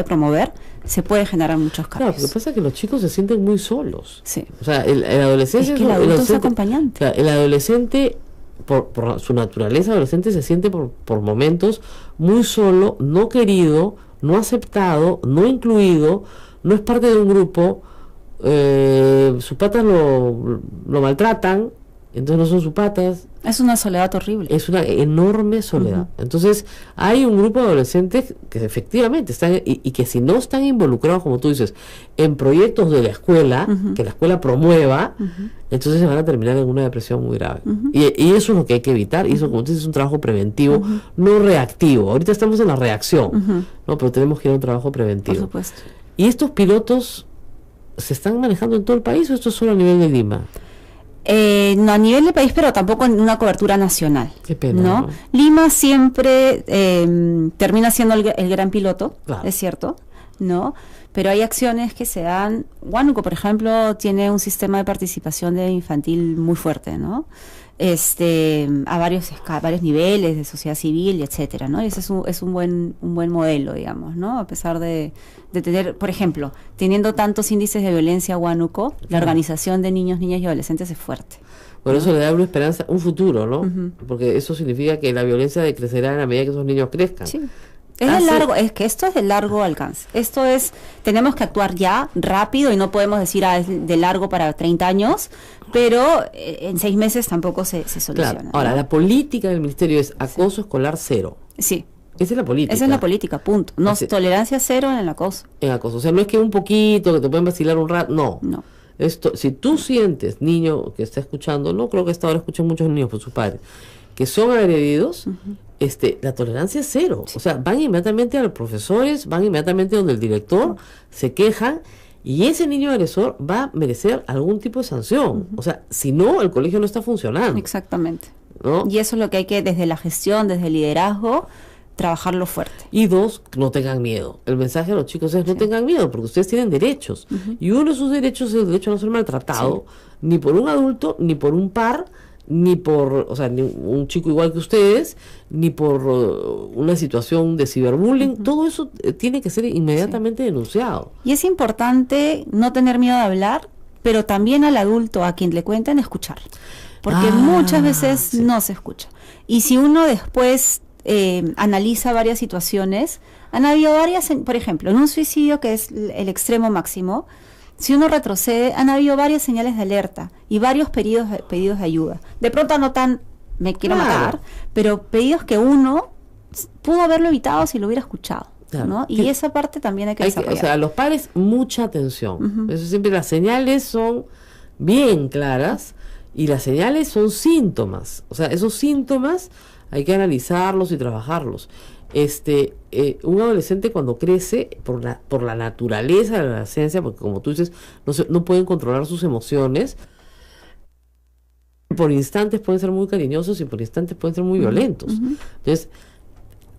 promover, se puede generar muchos cambios. Claro, lo que pasa es que los chicos se sienten muy solos. Sí. O sea, el adolescente... Es que el adulto es acompañante. Claro, el adolescente... Por su naturaleza adolescente se siente por momentos muy solo, no querido, no aceptado, no incluido, no es parte de un grupo, sus patas lo maltratan, entonces no son sus patas. Es una soledad horrible. Es una enorme soledad. Entonces hay un grupo de adolescentes que efectivamente están, y que si no están involucrados, como tú dices, en proyectos de la escuela, que la escuela promueva, entonces se van a terminar en una depresión muy grave. Y eso es lo que hay que evitar, y eso, como tú dices, es un trabajo preventivo, no reactivo. Ahorita estamos en la reacción, ¿no? Pero tenemos que ir a un trabajo preventivo. Por supuesto. ¿Y estos pilotos se están manejando en todo el país o esto es solo a nivel de Lima? No a nivel de país, pero tampoco en una cobertura nacional. Qué pena, ¿no? Lima siempre termina siendo el gran piloto, claro. Es cierto. ¿no? Pero hay acciones que se dan. Huánuco, por ejemplo, tiene un sistema de participación de infantil muy fuerte, ¿no? A varios niveles de sociedad civil, etcétera, ¿no? Y ese es un buen modelo, digamos, ¿no? A pesar de tener, por ejemplo, teniendo tantos índices de violencia Huánuco, la organización de niños, niñas y adolescentes es fuerte. Bueno, eso le da una esperanza, un futuro, ¿no? Porque eso significa que la violencia decrecerá en la medida que esos niños crezcan. Sí. Es que esto es de largo alcance. Tenemos que actuar ya, rápido, y no podemos decir, es de largo para 30 años, pero en 6 meses tampoco se soluciona. Claro. Ahora, ¿no? La política del ministerio es acoso escolar cero. Sí. Esa es la política. Esa es la política, punto. No, tolerancia cero en el acoso. En acoso. O sea, no es que un poquito, que te pueden vacilar un rato, no. No. Esto, si tú sientes, niño que está escuchando, no creo que hasta ahora escuchen muchos niños por sus padres, que son agredidos, la tolerancia es cero. Sí. O sea, van inmediatamente a los profesores, van inmediatamente donde el director, se quejan, y ese niño agresor va a merecer algún tipo de sanción. O sea, si no, el colegio no está funcionando. Exactamente. ¿No? Y eso es lo que hay que, desde la gestión, desde el liderazgo, trabajarlo fuerte. Y 2, no tengan miedo. El mensaje a los chicos es no tengan miedo, porque ustedes tienen derechos. Y uno de sus derechos es el derecho a no ser maltratado, ni por un adulto, ni por un par, ni por, o sea, ni un chico igual que ustedes, ni por una situación de ciberbullying. Todo eso tiene que ser inmediatamente denunciado. Y es importante no tener miedo de hablar, pero también al adulto, a quien le cuenten, escuchar. Porque muchas veces no se escucha. Y si uno después analiza varias situaciones, han habido varias, por ejemplo, en un suicidio que es el extremo máximo, si uno retrocede, han habido varias señales de alerta y varios pedidos de ayuda. De pronto no tan, me quiero matar, pero pedidos que uno pudo haberlo evitado si lo hubiera escuchado. Claro. ¿No? Y esa parte también hay que desarrollar. O sea, a los padres, mucha atención. Eso siempre, las señales son bien claras y las señales son síntomas. O sea, esos síntomas hay que analizarlos y trabajarlos. Un adolescente cuando crece, por la naturaleza de la adolescencia, porque como tú dices, no pueden controlar sus emociones, por instantes pueden ser muy cariñosos y por instantes pueden ser muy violentos. Entonces,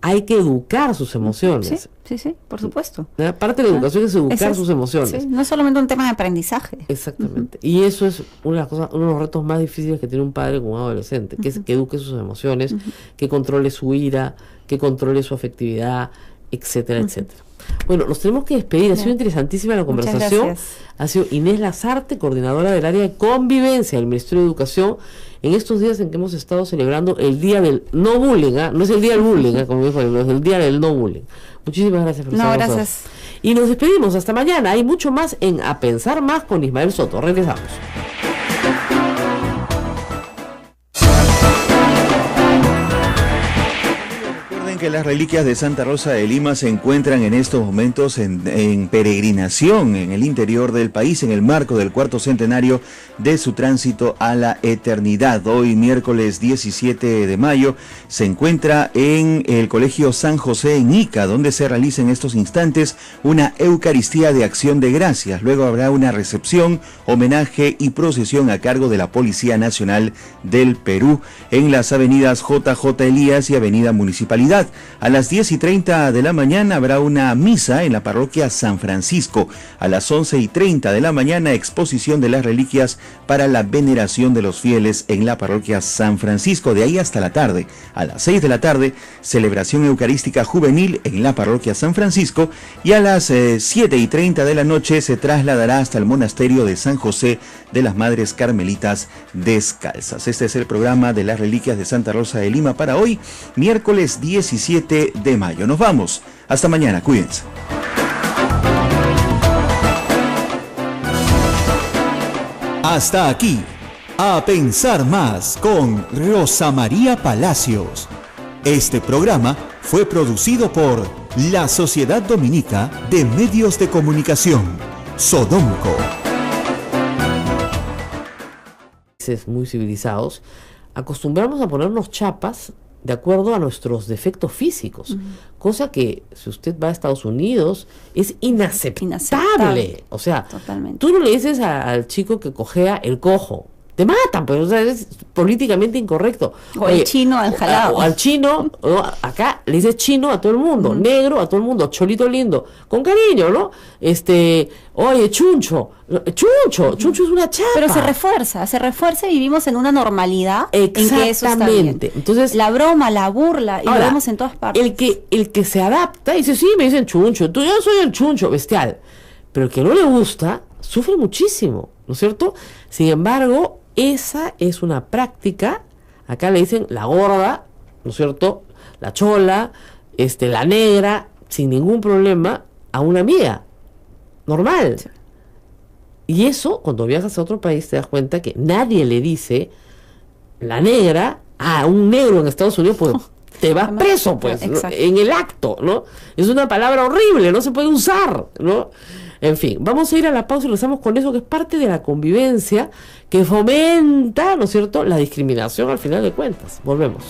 hay que educar sus emociones. Sí, por supuesto. Parte de la educación es educar sus emociones. Sí, no es solamente un tema de aprendizaje. Exactamente. Y eso es una de las cosas, uno de los retos más difíciles que tiene un padre con un adolescente, que es que eduque sus emociones, que controle su ira, que controle su afectividad, etcétera, etcétera. Bueno, nos tenemos que despedir. Ha sido interesantísima la conversación. Ha sido Inés Lazarte, coordinadora del área de convivencia del Ministerio de Educación, en estos días en que hemos estado celebrando el día del no bullying, no es el día del bullying, como dijo, es el día del no bullying. Muchísimas gracias por estar con nosotros. Y nos despedimos hasta mañana. Hay mucho más en A Pensar Más con Ismael Soto. Regresamos. Que las reliquias de Santa Rosa de Lima se encuentran en estos momentos en peregrinación en el interior del país en el marco del 4º centenario de su tránsito a la eternidad. Hoy, miércoles 17 de mayo, se encuentra en el Colegio San José en Ica, donde se realiza en estos instantes una Eucaristía de Acción de Gracias. Luego habrá una recepción, homenaje y procesión a cargo de la Policía Nacional del Perú en las avenidas JJ Elías y Avenida Municipalidad. A las 10:30 de la mañana habrá una misa en la parroquia San Francisco. A las 11:30 de la mañana, exposición de las reliquias para la veneración de los fieles en la parroquia San Francisco. De ahí hasta la tarde. A las 6 de la tarde, celebración eucarística juvenil en la parroquia San Francisco. Y a las 7:30 de la noche se trasladará hasta el monasterio de San José de las Madres Carmelitas Descalzas. Este es el programa de las reliquias de Santa Rosa de Lima para hoy, miércoles 17 de mayo. Nos vamos. Hasta mañana. Cuídense. Hasta aquí. A Pensar Más con Rosa María Palacios. Este programa fue producido por la Sociedad Dominica de Medios de Comunicación, Sodomco. Muy civilizados, acostumbramos a ponernos chapas de acuerdo a nuestros defectos físicos, cosa que si usted va a Estados Unidos es inaceptable. O sea, totalmente. Tú no le dices al chico que cojea el cojo, te matan, pues, o sea, es políticamente incorrecto. O el chino al jalao. O al chino, ¿no? Acá le dices chino a todo el mundo, negro a todo el mundo, cholito lindo, con cariño, ¿no? Oye, chuncho es una chapa. Pero se refuerza y vivimos en una normalidad en que eso está bien. Exactamente. Entonces, la broma, la burla, y ahora, lo vemos en todas partes. El que se adapta y dice, sí, me dicen chuncho, yo soy el chuncho, bestial. Pero el que no le gusta, sufre muchísimo, ¿no es cierto? Sin embargo, esa es una práctica, acá le dicen la gorda, ¿no es cierto? La chola, la negra, sin ningún problema, a una amiga, normal. Sí. Y eso, cuando viajas a otro país, te das cuenta que nadie le dice la negra a un negro en Estados Unidos, pues te vas preso, pues, ¿no? En el acto, ¿no? Es una palabra horrible, no se puede usar, ¿no? En fin, vamos a ir a la pausa y regresamos con eso, que es parte de la convivencia que fomenta, ¿no es cierto?, la discriminación al final de cuentas. Volvemos.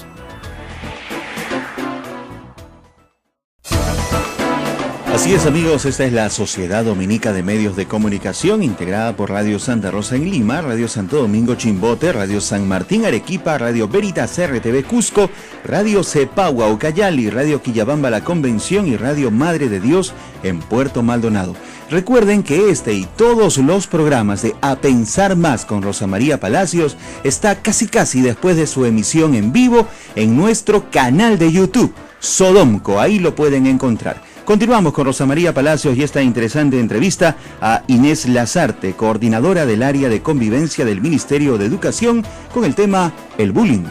Así es, amigos, esta es la Sociedad Dominica de Medios de Comunicación, integrada por Radio Santa Rosa en Lima, Radio Santo Domingo Chimbote, Radio San Martín Arequipa, Radio Veritas RTV Cusco, Radio Cepagua Ucayali, Radio Quillabamba La Convención y Radio Madre de Dios en Puerto Maldonado. Recuerden que este y todos los programas de A Pensar Más con Rosa María Palacios está casi después de su emisión en vivo en nuestro canal de YouTube, Sodomco, ahí lo pueden encontrar. Continuamos con Rosa María Palacios y esta interesante entrevista a Inés Lazarte, coordinadora del área de convivencia del Ministerio de Educación, con el tema el bullying.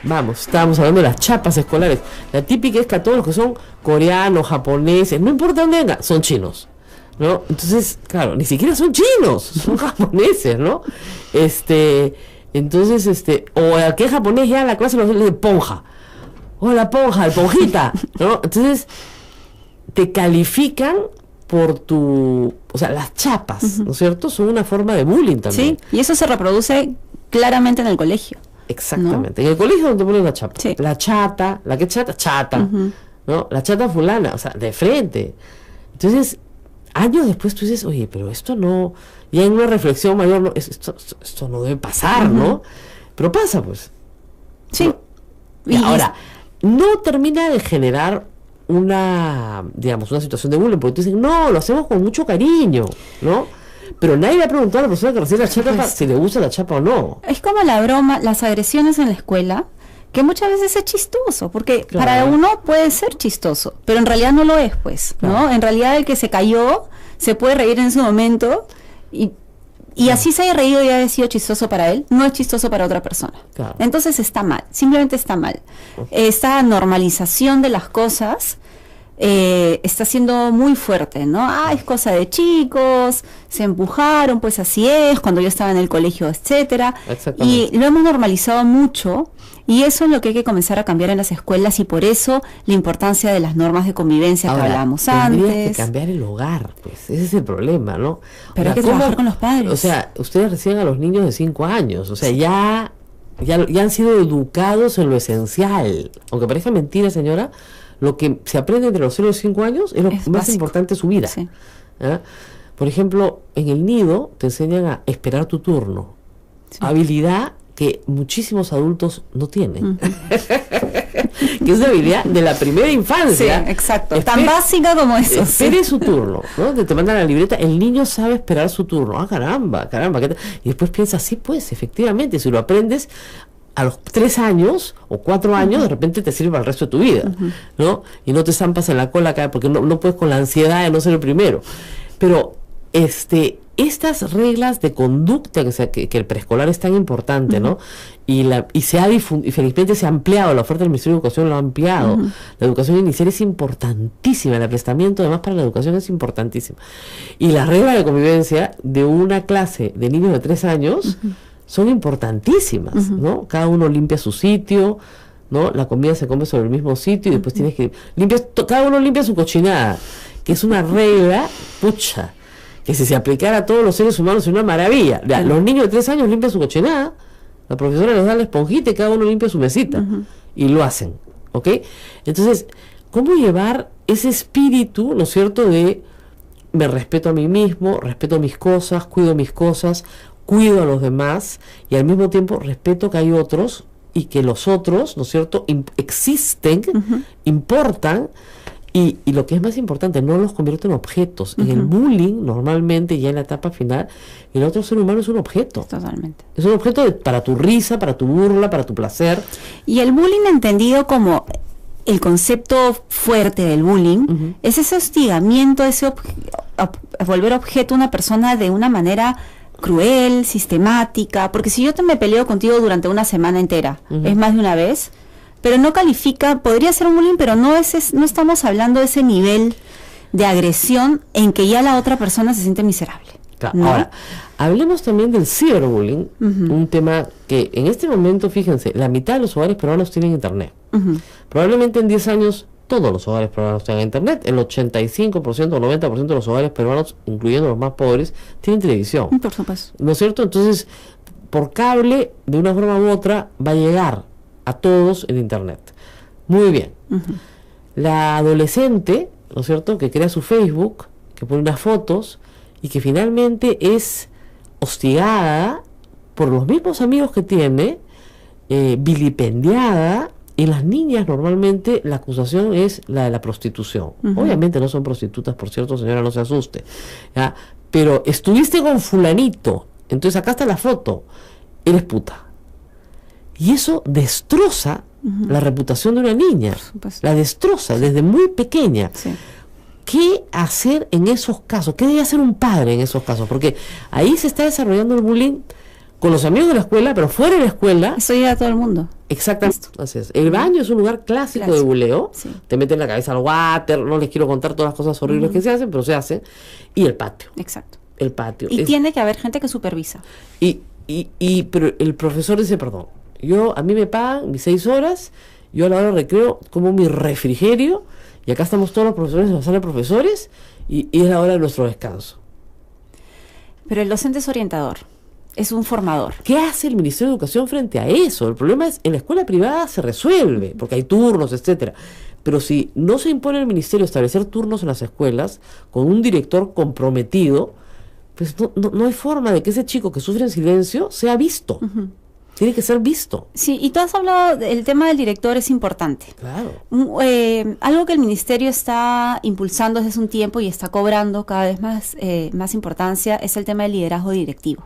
Vamos, estábamos hablando de las chapas escolares. La típica es que a todos los que son coreanos, japoneses, no importa dónde vengan, son chinos, ¿no? Entonces, claro, ni siquiera son chinos, son japoneses, ¿no? Entonces, o a qué japonés ya la clase los de ponja. O la ponja, el ponjita, ¿no? Entonces, te califican por o sea, las chapas, ¿no es cierto? Son una forma de bullying también. Sí, y eso se reproduce claramente en el colegio. Exactamente. ¿No? En el colegio donde pones la chapa. Sí. La chata, ¿la que chata? ¿No? La chata fulana, o sea, de frente. Entonces, años después tú dices, oye, pero esto no, ya en una reflexión mayor, no, esto no debe pasar, ¿no? Pero pasa, pues. Sí. ¿No? Y ahora, no termina de generar una situación de bullying, porque tú dices, no, lo hacemos con mucho cariño, ¿no? Pero nadie le ha preguntado a la persona que recibe la chapa si le gusta la chapa o no. Es como la broma, las agresiones en la escuela, que muchas veces es chistoso, porque para uno puede ser chistoso, pero en realidad no lo es, pues, ¿no? En realidad el que se cayó se puede reír en su momento y así se haya reído y haya sido chistoso para él, no es chistoso para otra persona. Claro. Entonces está mal, simplemente está mal. Esta normalización de las cosas está siendo muy fuerte, ¿no? Es cosa de chicos, se empujaron, pues así es, cuando yo estaba en el colegio, etcétera. Y lo hemos normalizado mucho, y eso es lo que hay que comenzar a cambiar en las escuelas, y por eso la importancia de las normas de convivencia que hablábamos antes. Tendría que cambiar el hogar, pues, ese es el problema, ¿no? Pero hay que trabajar con los padres. O sea, ustedes reciben a los niños de 5 años, o sea, ya han sido educados en lo esencial. Aunque parezca mentira, señora, lo que se aprende entre los 0 y 5 años es lo más básico, importante de su vida. Sí. Por ejemplo, en el nido te enseñan a esperar tu turno. Sí. Habilidad que muchísimos adultos no tienen. Que es la habilidad de la primera infancia. Sí, exacto. Tan básica como eso. Espere su turno, ¿no? Te mandan la libreta, el niño sabe esperar su turno. Caramba. Y después piensas, sí, pues, efectivamente, si lo aprendes a los 3 años o 4 años, de repente te sirve para el resto de tu vida, ¿no? Y no te zampas en la cola acá, porque no puedes con la ansiedad de no ser el primero. Pero estas reglas de conducta que el preescolar es tan importante, ¿no? Y se ha difundido, y felizmente se ha ampliado, la oferta del Ministerio de Educación lo ha ampliado. La educación inicial es importantísima, el aprestamiento además para la educación es importantísimo. Y las reglas de convivencia de una clase de niños de 3 años son importantísimas, ¿no? Cada uno limpia su sitio, ¿no? La comida se come sobre el mismo sitio y después tienes que cada uno limpia su cochinada, que es una regla, pucha, que si se aplicara a todos los seres humanos es una maravilla. Los niños de 3 años limpian su cochinada, la profesora les da la esponjita y cada uno limpia su mesita, y lo hacen, ¿ok? Entonces, ¿cómo llevar ese espíritu, ¿no es cierto?, de me respeto a mí mismo, respeto mis cosas, cuido a los demás, y al mismo tiempo respeto que hay otros y que los otros, ¿no es cierto?, existen, importan, y lo que es más importante, no los convierto en objetos. En el bullying, normalmente, ya en la etapa final, el otro ser humano es un objeto. Totalmente. Es un objeto para tu risa, para tu burla, para tu placer. Y el bullying entendido como el concepto fuerte del bullying, es ese hostigamiento, ese volver objeto a una persona de una manera cruel, sistemática, porque si yo me peleo contigo durante una semana entera, es más de una vez, pero no califica, podría ser un bullying, pero no estamos hablando de ese nivel de agresión en que ya la otra persona se siente miserable. Claro. ¿No? Ahora, hablemos también del ciberbullying, un tema que en este momento, fíjense, la mitad de los hogares peruanos tienen internet. Probablemente en 10 años todos los hogares peruanos tengan internet. El 85% o 90% de los hogares peruanos, incluyendo los más pobres, tienen televisión. Por supuesto. ¿No es cierto? Entonces, por cable, de una forma u otra, va a llegar a todos el internet. Muy bien. La adolescente, ¿no es cierto?, que crea su Facebook, que pone unas fotos y que finalmente es hostigada por los mismos amigos que tiene, vilipendiada. Y las niñas normalmente la acusación es la de la prostitución. Obviamente no son prostitutas, por cierto, señora, no se asuste, ¿ya? Pero estuviste con fulanito, entonces acá está la foto, eres puta. Y eso destroza la reputación de una niña, la destroza desde muy pequeña. Sí. ¿Qué hacer en esos casos? ¿Qué debe hacer un padre en esos casos? Porque ahí se está desarrollando el bullying con los amigos de la escuela, pero fuera de la escuela. Eso llega a todo el mundo. Exactamente. Así es. El baño es un lugar clásico de buleo. Sí. Te meten la cabeza al water, no les quiero contar todas las cosas horribles que se hacen, pero se hacen. Y el patio. Exacto. El patio. Y tiene que haber gente que supervisa. Pero el profesor dice, perdón, a mí me pagan mis 6 horas, yo a la hora de recreo como mi refrigerio, y acá estamos todos los profesores en la sala de profesores, y es la hora de nuestro descanso. Pero el docente es orientador. Es un formador. ¿Qué hace el Ministerio de Educación frente a eso? El problema es, en la escuela privada se resuelve, porque hay turnos, etcétera. Pero si no se impone al Ministerio establecer turnos en las escuelas, con un director comprometido, pues no hay forma de que ese chico que sufre en silencio sea visto. Tiene que ser visto. Sí, y tú has hablado del tema del director, es importante. Claro. Algo que el Ministerio está impulsando desde hace un tiempo y está cobrando cada vez más importancia es el tema del liderazgo directivo.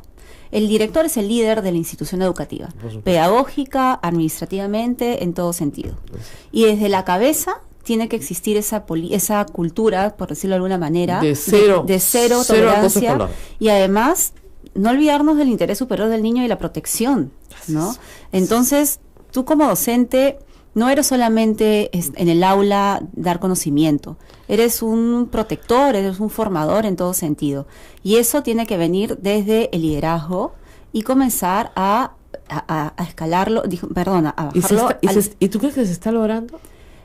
El director es el líder de la institución educativa, pedagógica, administrativamente, en todo sentido. Y desde la cabeza tiene que existir esa cultura, por decirlo de alguna manera, de cero tolerancia, y además no olvidarnos del interés superior del niño y la protección, ¿no? Entonces, tú como docente no eres solamente en el aula dar conocimiento, eres un protector, eres un formador en todo sentido. Y eso tiene que venir desde el liderazgo y comenzar a escalarlo, a bajarlo. ¿Y tú crees que se está logrando?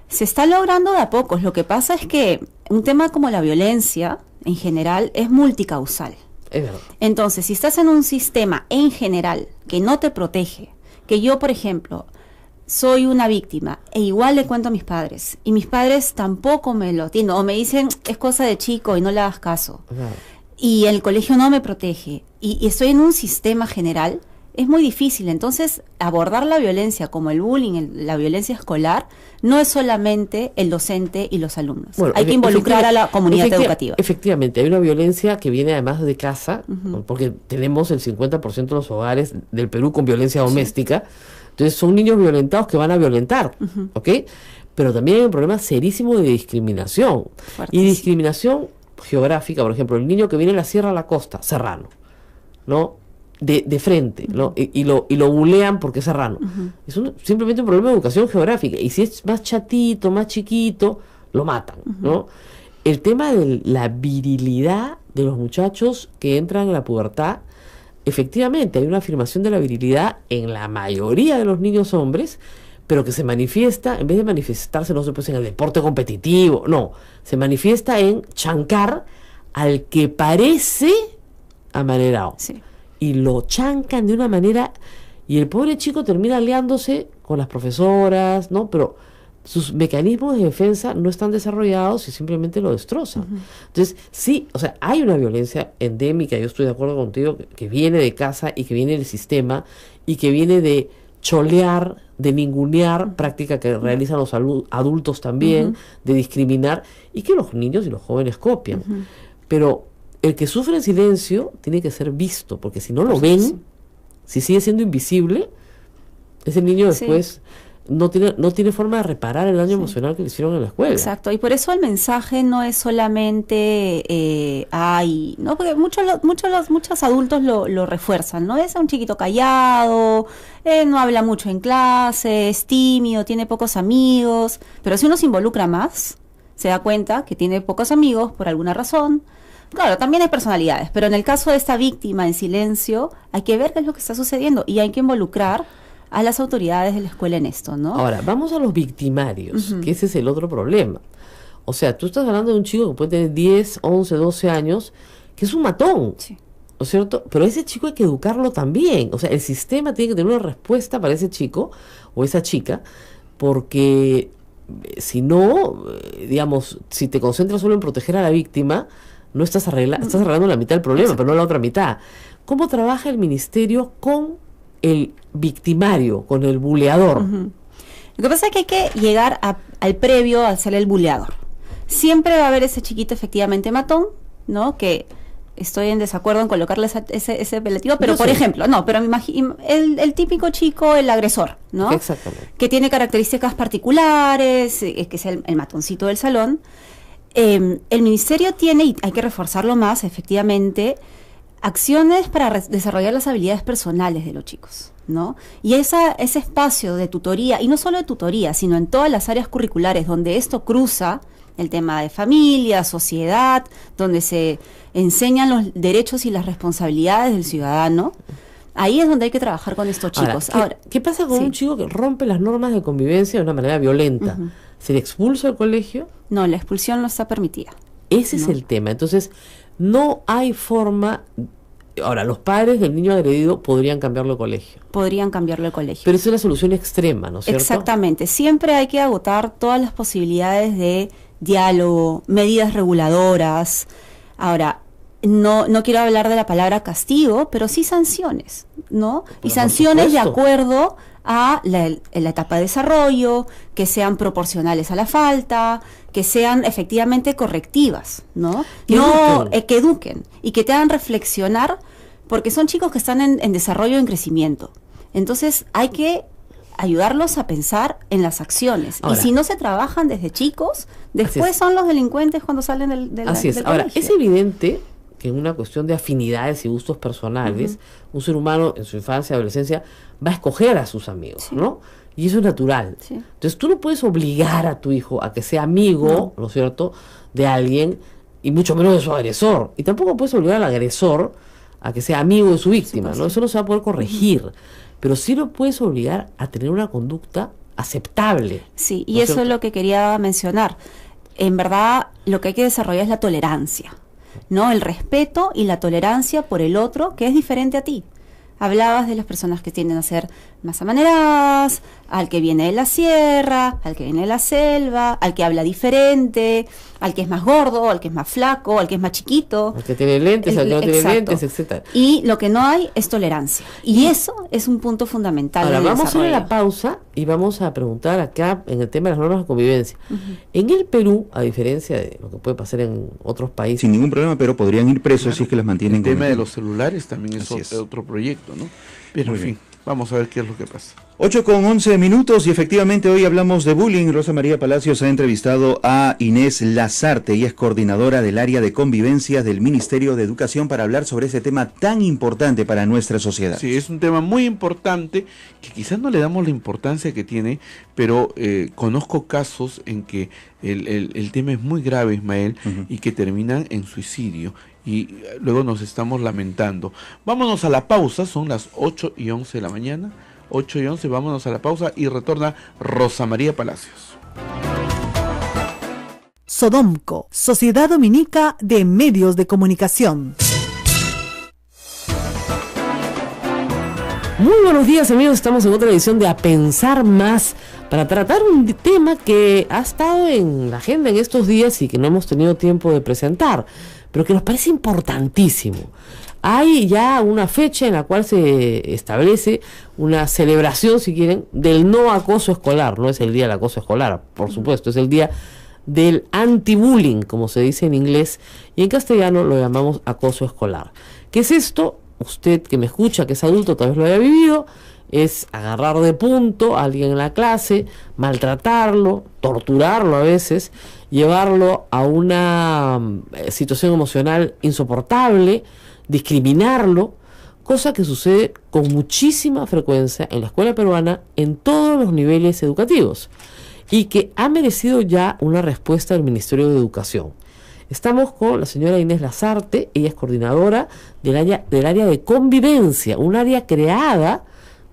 Se está logrando de a pocos. Lo que pasa es que un tema como la violencia, en general, es multicausal. Es verdad. Entonces, si estás en un sistema en general que no te protege, que yo, por ejemplo, soy una víctima e igual le cuento a mis padres y mis padres tampoco me lo atienden o me dicen es cosa de chico y no le hagas caso, y el colegio no me protege y estoy en un sistema general, es muy difícil. Entonces, abordar la violencia como el bullying, la violencia escolar, no es solamente el docente y los alumnos. Bueno, hay que involucrar a la comunidad educativa. Efectivamente, hay una violencia que viene además de casa, porque tenemos el 50% de los hogares del Perú con violencia doméstica. Entonces son niños violentados que van a violentar, ¿ok? Pero también hay un problema serísimo de discriminación. Y discriminación geográfica, por ejemplo, el niño que viene de la sierra a la costa, serrano, ¿no? De frente, ¿no? Y lo bulean porque es serrano. Es simplemente un problema de educación geográfica. Y si es más chatito, más chiquito, lo matan, ¿no? El tema de la virilidad de los muchachos que entran en la pubertad, efectivamente hay una afirmación de la virilidad en la mayoría de los niños hombres, pero que se manifiesta, en vez de manifestarse, no se puede en el deporte competitivo, no, se manifiesta en chancar al que parece amanerado. Sí. Y lo chancan de una manera, y el pobre chico termina aliándose con las profesoras, ¿no? Pero sus mecanismos de defensa no están desarrollados y simplemente lo destrozan. Entonces, sí, o sea, hay una violencia endémica, yo estoy de acuerdo contigo, que viene de casa y que viene del sistema y que viene de cholear, de ningunear, práctica que realizan los adultos también, de discriminar, y que los niños y los jóvenes copian. Pero el que sufre en silencio tiene que ser visto, porque si no lo ven, si sigue siendo invisible, ese niño después no tiene forma de reparar el daño emocional que le hicieron en la escuela. Exacto, y por eso el mensaje no es solamente ¿no? Porque muchos adultos lo refuerzan, ¿no? Es un chiquito callado, no habla mucho en clase, es tímido, tiene pocos amigos, pero si uno se involucra más, se da cuenta que tiene pocos amigos por alguna razón. Claro, también hay personalidades, pero en el caso de esta víctima en silencio, hay que ver qué es lo que está sucediendo y hay que involucrar a las autoridades de la escuela en esto, ¿no? Ahora, vamos a los victimarios, que ese es el otro problema. O sea, tú estás hablando de un chico que puede tener 10, 11, 12 años, que es un matón, ¿no es cierto? Pero ese chico hay que educarlo también. O sea, el sistema tiene que tener una respuesta para ese chico o esa chica, porque si no, digamos, si te concentras solo en proteger a la víctima, no estás arreglando la mitad del problema, pero no la otra mitad. ¿Cómo trabaja el ministerio con el victimario, con el buleador? Lo que pasa es que hay que llegar al previo a ser el buleador. Siempre va a haber ese chiquito efectivamente matón, ¿no? Que estoy en desacuerdo en colocarle ese apelativo, pero por ejemplo, pero me imagino el típico chico, el agresor, ¿no? Exactamente. Que tiene características particulares, que es el matoncito del salón. El ministerio tiene, y hay que reforzarlo más, efectivamente, acciones para desarrollar las habilidades personales de los chicos, ¿no? Y ese espacio de tutoría, y no solo de tutoría, sino en todas las áreas curriculares donde esto cruza el tema de familia, sociedad, donde se enseñan los derechos y las responsabilidades del ciudadano, ahí es donde hay que trabajar con estos chicos. Ahora, ¿qué pasa con un chico que rompe las normas de convivencia de una manera violenta? ¿Se le expulsa del colegio? No, la expulsión no está permitida. Ese es el tema. Entonces, no hay forma. Ahora, los padres del niño agredido podrían cambiarlo de colegio. Podrían cambiarlo de colegio. Pero es una solución extrema, ¿no es cierto? Exactamente. Siempre hay que agotar todas las posibilidades de diálogo, medidas reguladoras. Ahora, no quiero hablar de la palabra castigo, pero sí sanciones, ¿no? Y sanciones de acuerdo a la etapa de desarrollo, que sean proporcionales a la falta, que sean efectivamente correctivas, ¿no? Que eduquen y que te hagan reflexionar, porque son chicos que están en desarrollo, en crecimiento. Entonces hay que ayudarlos a pensar en las acciones. Ahora, y si no se trabajan desde chicos, después son los delincuentes cuando salen del colegio. Ahora, es evidente que en una cuestión de afinidades y gustos personales, un ser humano en su infancia, adolescencia, va a escoger a sus amigos, ¿no? Y eso es natural. Entonces tú no puedes obligar a tu hijo a que sea amigo, ¿no es cierto?, de alguien, y mucho menos de su agresor. Y tampoco puedes obligar al agresor a que sea amigo de su víctima, ¿no? Eso no se va a poder corregir. Pero sí lo puedes obligar a tener una conducta aceptable. Sí, y eso es lo que quería mencionar. En verdad, lo que hay que desarrollar es la tolerancia, ¿no? El respeto y la tolerancia por el otro que es diferente a ti. Hablabas de las personas que tienden a ser más amaneradas, al que viene de la sierra, al que viene de la selva, al que habla diferente, al que es más gordo, al que es más flaco, al que es más chiquito. Al que tiene lentes, al que no tiene lentes, etcétera. Y lo que no hay es tolerancia. Y eso es un punto fundamental. Ahora, vamos a ir a la pausa y vamos a preguntar acá en el tema de las normas de convivencia. En el Perú, a diferencia de lo que puede pasar en otros países, sin ningún problema, pero podrían ir presos si es que las mantienen. El tema de los celulares también es otro proyecto, ¿no? Pero en fin, vamos a ver qué es lo que pasa. 8:11 y efectivamente hoy hablamos de bullying. Rosa María Palacios ha entrevistado a Inés Lazarte, ella es coordinadora del área de convivencia del Ministerio de Educación, para hablar sobre ese tema tan importante para nuestra sociedad. Sí, es un tema muy importante que quizás no le damos la importancia que tiene, pero conozco casos en que el tema es muy grave, Ismael, y que terminan en suicidio. Y luego nos estamos lamentando. Vámonos a la pausa, son las 8:11 de la mañana. 8:11, vámonos a la pausa y retorna Rosa María Palacios. Sodomco, Sociedad Dominica de Medios de Comunicación. Muy buenos días, amigos, estamos en otra edición de A Pensar Más, para tratar un tema que ha estado en la agenda en estos días y que no hemos tenido tiempo de presentar, pero que nos parece importantísimo. Hay ya una fecha en la cual se establece una celebración, si quieren, del no acoso escolar. No es el día del acoso escolar, por supuesto, es el día del anti-bullying, como se dice en inglés, y en castellano lo llamamos acoso escolar. ¿Qué es esto? Usted que me escucha, que es adulto, tal vez lo haya vivido. Es agarrar de punto a alguien en la clase, maltratarlo, torturarlo a veces, llevarlo a una situación emocional insoportable, discriminarlo, cosa que sucede con muchísima frecuencia en la escuela peruana en todos los niveles educativos y que ha merecido ya una respuesta del Ministerio de Educación. Estamos con la señora Inés Lazarte, ella es coordinadora del área de convivencia, un área creada,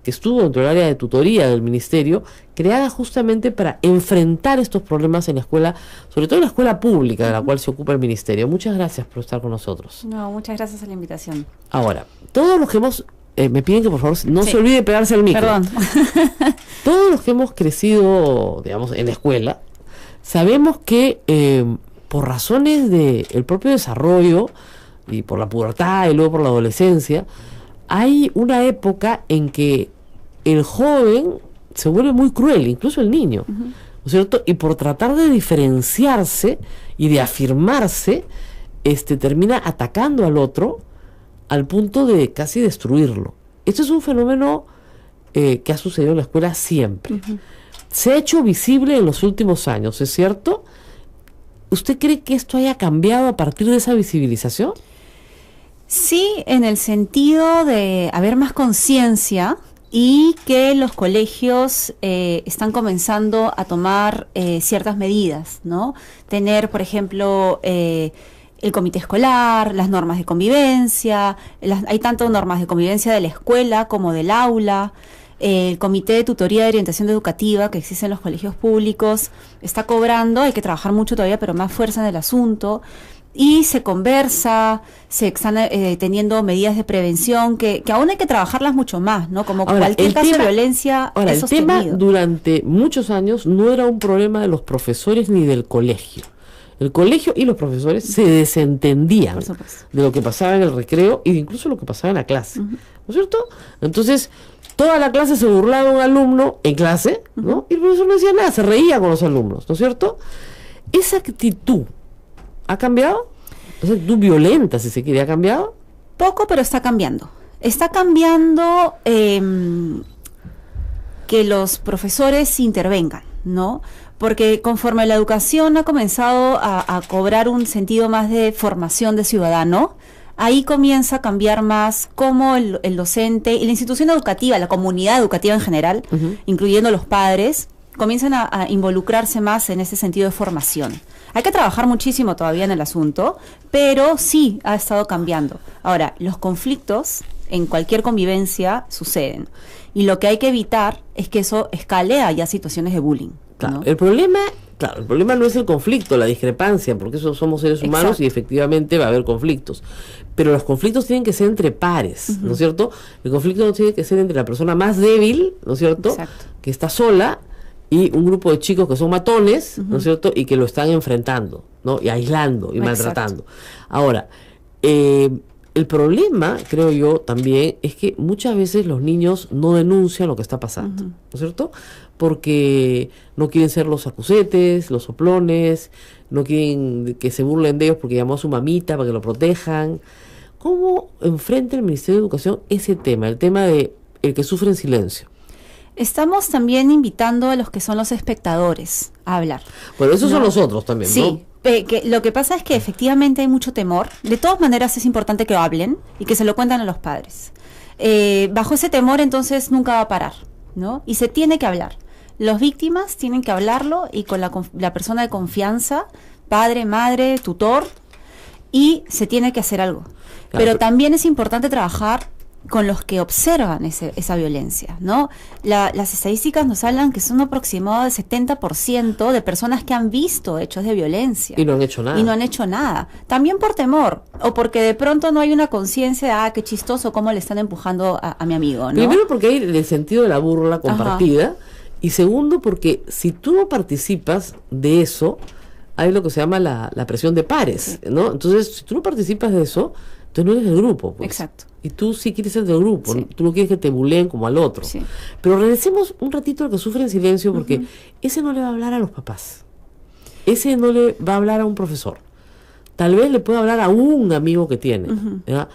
que estuvo dentro del área de tutoría del ministerio, creada justamente para enfrentar estos problemas en la escuela, sobre todo en la escuela pública de la cual se ocupa el ministerio. Muchas gracias por estar con nosotros. No, muchas gracias a la invitación. Ahora, todos los que hemos, me piden que por favor no se olvide pegarse al micro. Perdón. Todos los que hemos crecido, digamos, en la escuela, sabemos que por razones del propio desarrollo y por la pubertad y luego por la adolescencia, hay una época en que el joven se vuelve muy cruel, incluso el niño, ¿no es cierto? Y por tratar de diferenciarse y de afirmarse, termina atacando al otro al punto de casi destruirlo. Esto es un fenómeno que ha sucedido en la escuela siempre. Se ha hecho visible en los últimos años, ¿es cierto? ¿Usted cree que esto haya cambiado a partir de esa visibilización? Sí, en el sentido de haber más conciencia y que los colegios están comenzando a tomar ciertas medidas, ¿no? Tener, por ejemplo, el comité escolar, las normas de convivencia, hay tanto normas de convivencia de la escuela como del aula, el comité de tutoría de orientación educativa que existe en los colegios públicos está cobrando, hay que trabajar mucho todavía, pero más fuerza en el asunto. Y se conversa, se están teniendo medidas de prevención que aún hay que trabajarlas mucho más, ¿no? Como ahora, cualquier caso de violencia es sostenido. El tema durante muchos años no era un problema de los profesores ni del colegio. El colegio y los profesores se desentendían de lo que pasaba en el recreo e incluso lo que pasaba en la clase, ¿no es cierto? Entonces, toda la clase se burlaba de un alumno en clase, ¿no? Y el profesor no decía nada, se reía con los alumnos, ¿no es cierto? Esa actitud ¿ha cambiado? O sea, ¿tú violenta, si se quiere, ha cambiado? Poco, pero está cambiando. Está cambiando que los profesores intervengan, ¿no? Porque conforme la educación ha comenzado a cobrar un sentido más de formación de ciudadano, ahí comienza a cambiar más cómo el docente y la institución educativa, la comunidad educativa en general, incluyendo los padres, comienzan a involucrarse más en ese sentido de formación. Hay que trabajar muchísimo todavía en el asunto, pero sí ha estado cambiando. Ahora, los conflictos en cualquier convivencia suceden. Y lo que hay que evitar es que eso escale a ya situaciones de bullying, claro, ¿no? El problema no es el conflicto, la discrepancia, porque eso somos seres humanos. Exacto. Y efectivamente va a haber conflictos. Pero los conflictos tienen que ser entre pares, ¿no es cierto? El conflicto no tiene que ser entre la persona más débil, ¿no es cierto? Exacto. Que está sola, y un grupo de chicos que son matones, ¿no es cierto? Y que lo están enfrentando, ¿no? Y aislando y maltratando. Ahora, el problema, creo yo, también es que muchas veces los niños no denuncian lo que está pasando, ¿no es cierto? Porque no quieren ser los acusetes, los soplones, no quieren que se burlen de ellos porque llamó a su mamita para que lo protejan. ¿Cómo enfrenta el Ministerio de Educación ese tema, el tema de el que sufre en silencio? Estamos también invitando a los que son los espectadores a hablar. Bueno, esos son nosotros también, sí, ¿no? Que lo que pasa es que efectivamente hay mucho temor. De todas maneras es importante que hablen y que se lo cuenten a los padres. Bajo ese temor entonces nunca va a parar, ¿no? Y se tiene que hablar. Las víctimas tienen que hablarlo y con la persona de confianza, padre, madre, tutor, y se tiene que hacer algo. Claro, pero también es importante trabajar con los que observan esa violencia, ¿no? Las estadísticas nos hablan que son un aproximado del 70% de personas que han visto hechos de violencia. Y no han hecho nada. Y no han hecho nada. También por temor, o porque de pronto no hay una conciencia de, qué chistoso cómo le están empujando a mi amigo, ¿no? Primero porque hay el sentido de la burla compartida. Y segundo, porque si tú no participas de eso, hay lo que se llama la presión de pares, ¿no? Entonces, si tú no participas de eso, tú no eres del grupo, pues. Exacto. Y tú sí quieres ser del grupo, Sí. tú no quieres que te buleen como al otro. Sí. Pero regresemos un ratito al que sufre en silencio, porque ese no le va a hablar a los papás. Ese no le va a hablar a un profesor. Tal vez le pueda hablar a un amigo que tiene. ¿Ya?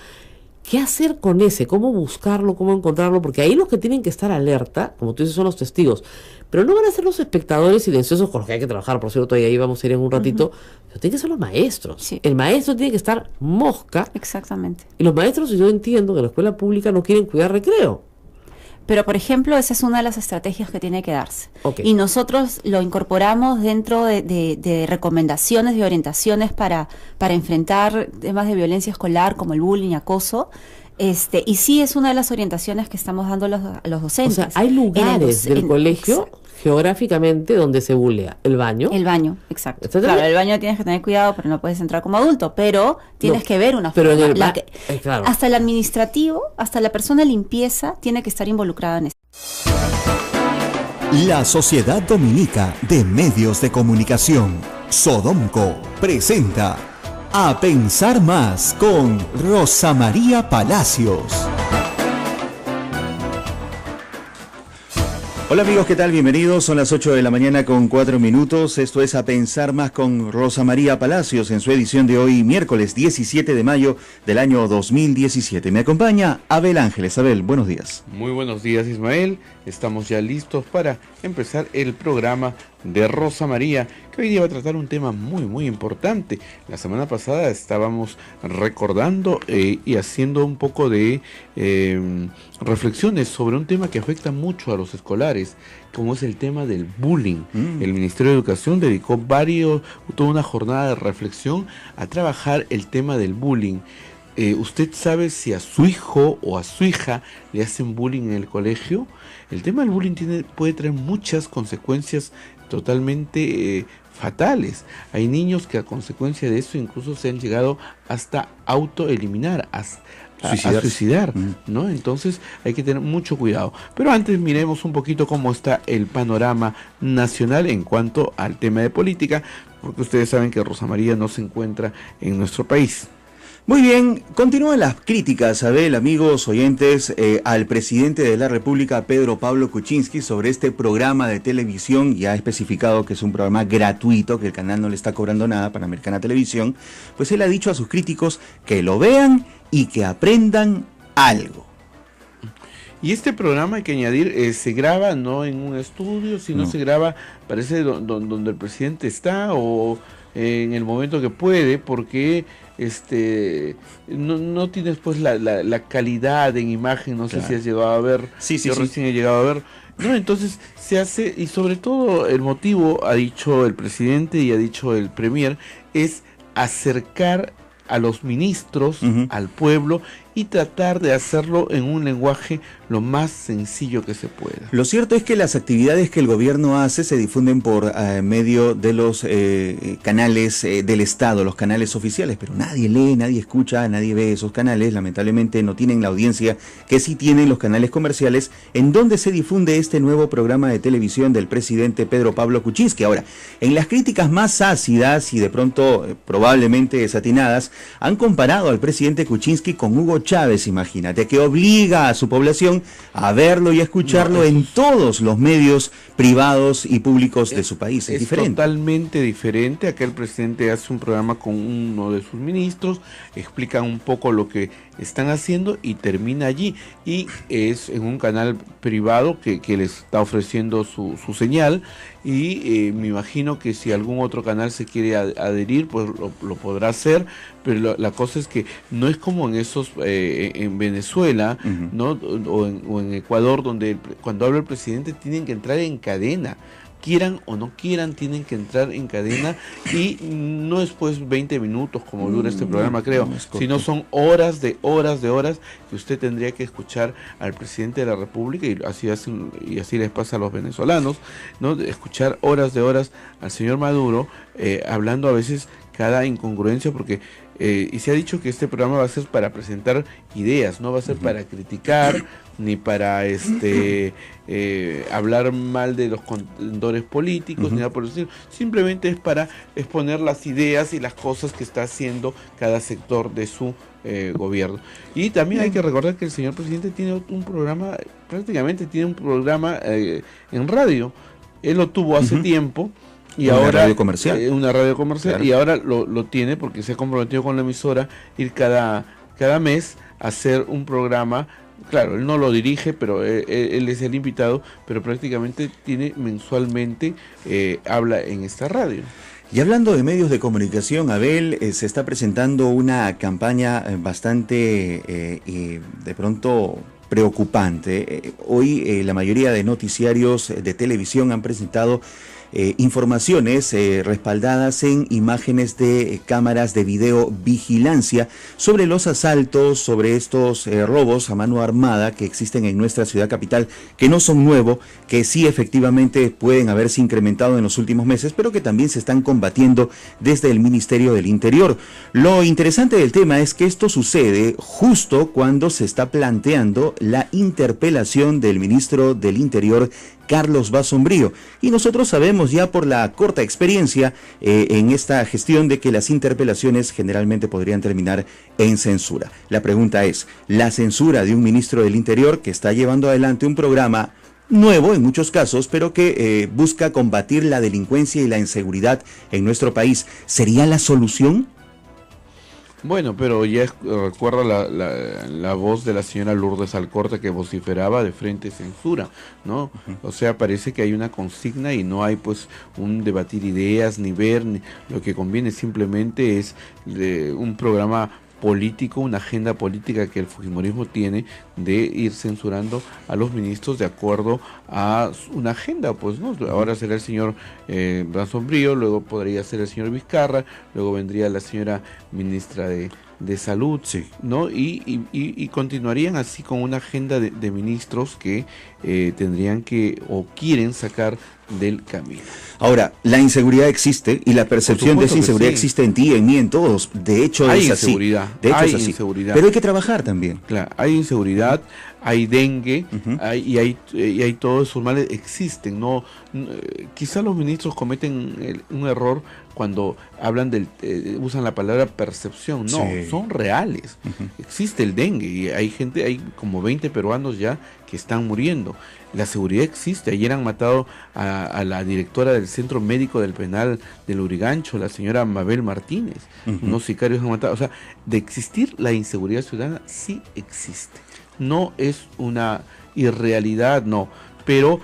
¿Qué hacer con ese? ¿Cómo buscarlo? ¿Cómo encontrarlo? Porque ahí los que tienen que estar alerta, como tú dices, son los testigos. Pero no van a ser los espectadores silenciosos con los que hay que trabajar, por cierto, y ahí vamos a ir en un ratito. Pero tienen que ser los maestros. Sí. El maestro tiene que estar mosca. Exactamente. Y los maestros, yo entiendo que en la escuela pública no quieren cuidar recreo. Pero, por ejemplo, esa es una de las estrategias que tiene que darse. Ok. Y nosotros lo incorporamos dentro de recomendaciones, de orientaciones para enfrentar temas de violencia escolar como el bullying, acoso. Y sí es una de las orientaciones que estamos dando a los O docentes. sea, hay lugares del colegio geográficamente donde se bulea. El baño. El baño, exacto. ¿Está Claro, bien? el baño tienes que tener cuidado, pero no puedes entrar como adulto, pero tienes No, que ver una pero en forma. el claro. Hasta el administrativo, hasta la persona de limpieza tiene que estar involucrada en esto. La Sociedad Dominica de Medios de Comunicación, Sodomco, presenta A Pensar Más con Rosa María Palacios. Hola amigos, ¿qué tal? Bienvenidos. Son las 8 de la mañana con 4 minutos. Esto es A Pensar Más con Rosa María Palacios en su edición de hoy, miércoles 17 de mayo del año 2017. Me acompaña Abel Ángeles. Abel, buenos días. Muy buenos días, Ismael. Estamos ya listos para empezar el programa de Rosa María, que hoy día va a tratar un tema muy importante. La semana pasada estábamos recordando y haciendo un poco de reflexiones sobre un tema que afecta mucho a los escolares, como es el tema del bullying. El Ministerio de Educación dedicó toda una jornada de reflexión a trabajar el tema del bullying. ¿Usted sabe si a su hijo o a su hija le hacen bullying en el colegio? El tema del bullying puede traer muchas consecuencias totalmente fatales. Hay niños que a consecuencia de eso incluso se han llegado hasta autoeliminar, a suicidar, ¿no? Entonces hay que tener mucho cuidado. Pero antes miremos un poquito cómo está el panorama nacional en cuanto al tema de política, porque ustedes saben que Rosa María no se encuentra en nuestro país. Muy bien, continúan las críticas, Abel, amigos oyentes, al presidente de la República, Pedro Pablo Kuczynski, sobre este programa de televisión. Ya ha especificado que es un programa gratuito, que el canal no le está cobrando nada, Panamericana Televisión. Pues él ha dicho a sus críticos que lo vean y que aprendan algo. Y este programa, hay que añadir, se graba no en un estudio, sino se graba, parece, donde el presidente está o en el momento que puede, porque no tienes pues la calidad en imagen, no sé si has llegado a ver, yo recién he llegado a ver, no, entonces se hace, y sobre todo el motivo, ha dicho el presidente y ha dicho el premier, es acercar a los ministros, al pueblo, y tratar de hacerlo en un lenguaje lo más sencillo que se pueda. Lo cierto es que las actividades que el gobierno hace se difunden por medio de los canales del Estado, los canales oficiales, pero nadie lee, nadie escucha, nadie ve esos canales. Lamentablemente no tienen la audiencia que sí tienen los canales comerciales, en donde se difunde este nuevo programa de televisión del presidente Pedro Pablo Kuczynski. Ahora, en las críticas más ácidas y de pronto probablemente desatinadas, han comparado al presidente Kuczynski con Hugo Chávez, imagínate, que obliga a su población a verlo y a escucharlo en todos los medios privados y públicos de su país. Es diferente. Totalmente diferente. Acá el presidente hace un programa con uno de sus ministros, explica un poco lo que están haciendo y termina allí. Y es en un canal privado que les está ofreciendo su señal. Y me imagino que si algún otro canal se quiere adherir, pues lo podrá hacer, pero la cosa es que no es como en esos, en Venezuela, ¿no? o en Ecuador, donde cuando habla el presidente tienen que entrar en cadena, quieran o no quieran, tienen que entrar en cadena, y no es pues 20 minutos como dura este programa, creo, sino son horas de horas que usted tendría que escuchar al presidente de la República, y así les pasa a los venezolanos, ¿no? Escuchar horas de horas al señor Maduro, hablando a veces cada incongruencia, porque y se ha dicho que este programa va a ser para presentar ideas, no va a ser para criticar ni para hablar mal de los contendores políticos, ni nada por decir, simplemente es para exponer las ideas y las cosas que está haciendo cada sector de su gobierno. Y también hay que recordar que el señor presidente tiene un programa, prácticamente tiene un programa en radio. Él lo tuvo hace tiempo. Y una ahora radio comercial. Una radio comercial, claro. Y ahora lo tiene porque se ha comprometido con la emisora ir cada mes a hacer un programa. Claro, él no lo dirige, pero él es el invitado, pero prácticamente tiene mensualmente, habla en esta radio. Y hablando de medios de comunicación, Abel, se está presentando una campaña bastante, de pronto, preocupante. Hoy la mayoría de noticiarios de televisión han presentado informaciones respaldadas en imágenes de cámaras de videovigilancia sobre los asaltos, sobre estos robos a mano armada que existen en nuestra ciudad capital, que no son nuevos, que sí efectivamente pueden haberse incrementado en los últimos meses, pero que también se están combatiendo desde el Ministerio del Interior. Lo interesante del tema es que esto sucede justo cuando se está planteando la interpelación del ministro del Interior, Carlos Basombrío, y nosotros sabemos ya por la corta experiencia en esta gestión de que las interpelaciones generalmente podrían terminar en censura. La pregunta es, ¿la censura de un ministro del Interior que está llevando adelante un programa nuevo en muchos casos, pero que busca combatir la delincuencia y la inseguridad en nuestro país, sería la solución? Bueno, pero ya recuerda la voz de la señora Lourdes Alcorta que vociferaba de frente censura, ¿no? O sea, parece que hay una consigna y no hay pues un debatir ideas ni ver, lo que conviene simplemente es un programa político, una agenda política que el fujimorismo tiene de ir censurando a los ministros de acuerdo a una agenda, pues, ¿no? Ahora será el señor Basombrío, luego podría ser el señor Vizcarra, luego vendría la señora ministra de Salud, sí, ¿no? Y continuarían así con una agenda de ministros que tendrían que o quieren sacar del camino. Ahora, la inseguridad existe y la percepción de esa inseguridad existe en ti, en mí, en todos. De hecho, hay es así. De hecho, es así. Inseguridad. Pero hay que trabajar también. Claro, hay inseguridad, hay dengue, hay todos esos males existen. No, quizá los ministros cometen un error cuando hablan usan la palabra percepción. No, sí, son reales. Existe el dengue y hay como 20 peruanos ya que están muriendo. La seguridad existe. Ayer han matado a la directora del Centro Médico del Penal del Lurigancho, la señora Mabel Martínez. Unos sicarios han matado. O sea, de existir la inseguridad ciudadana, sí existe. No es una irrealidad, no. Pero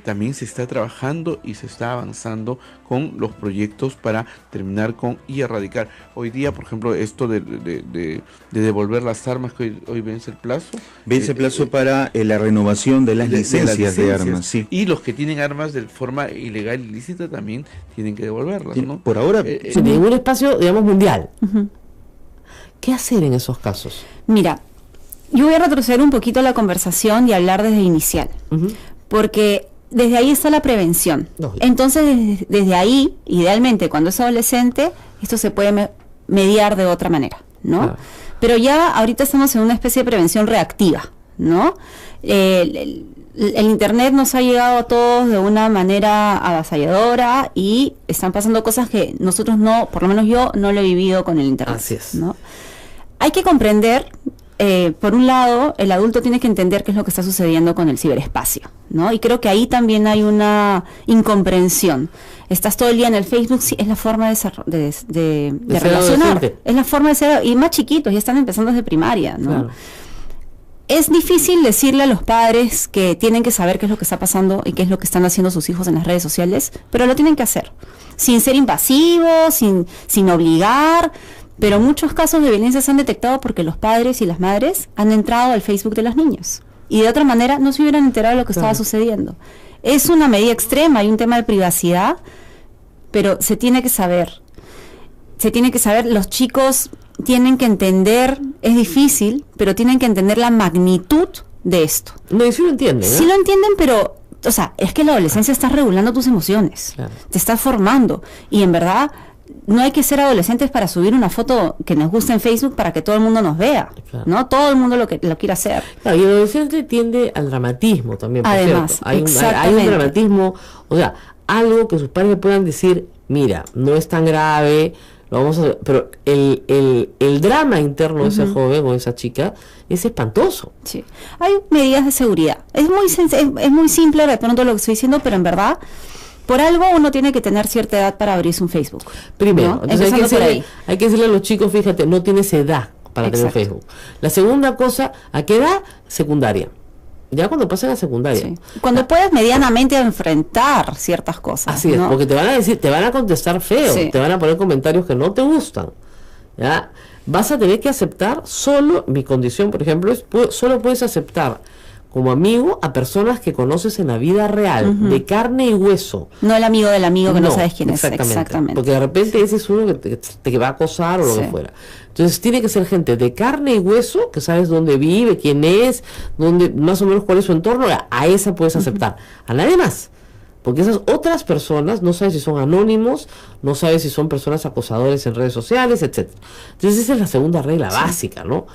también se está trabajando y se está avanzando con los proyectos para terminar con y erradicar. Hoy día, por ejemplo, esto de devolver las armas, que hoy vence el plazo. Vence el plazo para la renovación de las licencias de armas, sí. Y los que tienen armas de forma ilegal y ilícita también tienen que devolverlas, ¿no? Por ahora, en un espacio, digamos, mundial. ¿Qué hacer en esos casos? Mira, yo voy a retroceder un poquito la conversación y hablar desde inicial, porque desde ahí está la prevención. Entonces, desde ahí, idealmente, cuando es adolescente, esto se puede mediar de otra manera, ¿no? Claro. Pero ya ahorita estamos en una especie de prevención reactiva, ¿no? El Internet nos ha llegado a todos de una manera avasalladora y están pasando cosas que nosotros no, por lo menos yo, no lo he vivido con el Internet. Así es. ¿No? Hay que comprender... por un lado, el adulto tiene que entender qué es lo que está sucediendo con el ciberespacio, ¿no? Y creo que ahí también hay una incomprensión. Estás todo el día en el Facebook, sí, es la forma de relacionar. Es la forma de ser, y más chiquitos, ya están empezando desde primaria, ¿no? Claro. Es difícil decirle a los padres que tienen que saber qué es lo que está pasando y qué es lo que están haciendo sus hijos en las redes sociales, pero lo tienen que hacer, sin ser invasivos, sin obligar. Pero muchos casos de violencia se han detectado porque los padres y las madres han entrado al Facebook de los niños y de otra manera no se hubieran enterado de lo que estaba sucediendo. Es una medida extrema, hay un tema de privacidad, pero se tiene que saber, los chicos tienen que entender, es difícil, pero tienen que entender la magnitud de esto. No, sí lo entienden, ¿eh? Sí lo entienden, pero, o sea, es que la adolescencia está regulando tus emociones, claro. Te está formando y en verdad... no hay que ser adolescentes para subir una foto que nos guste en Facebook para que todo el mundo nos vea, Claro. ¿no? Todo el mundo lo quiere hacer. Claro, y el adolescente tiende al dramatismo también, por Además, cierto. Hay un exactamente. dramatismo, o sea, algo que sus padres puedan decir, mira, no es tan grave, lo vamos a hacer, pero el drama interno de ese joven o esa chica es espantoso. Sí. Hay medidas de seguridad. Es muy simple de pronto lo que estoy diciendo, pero en verdad, por algo uno tiene que tener cierta edad para abrirse un Facebook. Primero, ¿no? entonces Empezando por ahí. hay que decirle a los chicos, fíjate, no tienes edad para tener Exacto. Facebook. La segunda cosa, ¿a qué edad? Secundaria. Ya cuando pasan a secundaria. Sí. Cuando puedes medianamente enfrentar ciertas cosas. Así es, ¿no? porque te van a decir, te van a contestar feo, Sí. te van a poner comentarios que no te gustan. ¿Ya? Vas a tener que aceptar solo, mi condición, por ejemplo, es solo puedes aceptar como amigo a personas que conoces en la vida real, de carne y hueso. No el amigo del amigo que no sabes quién es. Exactamente. Porque de repente ese es uno que te va a acosar o lo que Sí. fuera. Entonces tiene que ser gente de carne y hueso, que sabes dónde vive, quién es, dónde, más o menos cuál es su entorno, a esa puedes aceptar. A nadie más. Porque esas otras personas no sabes si son anónimos, no sabes si son personas acosadores en redes sociales, etcétera. Entonces esa es la segunda regla básica, ¿no?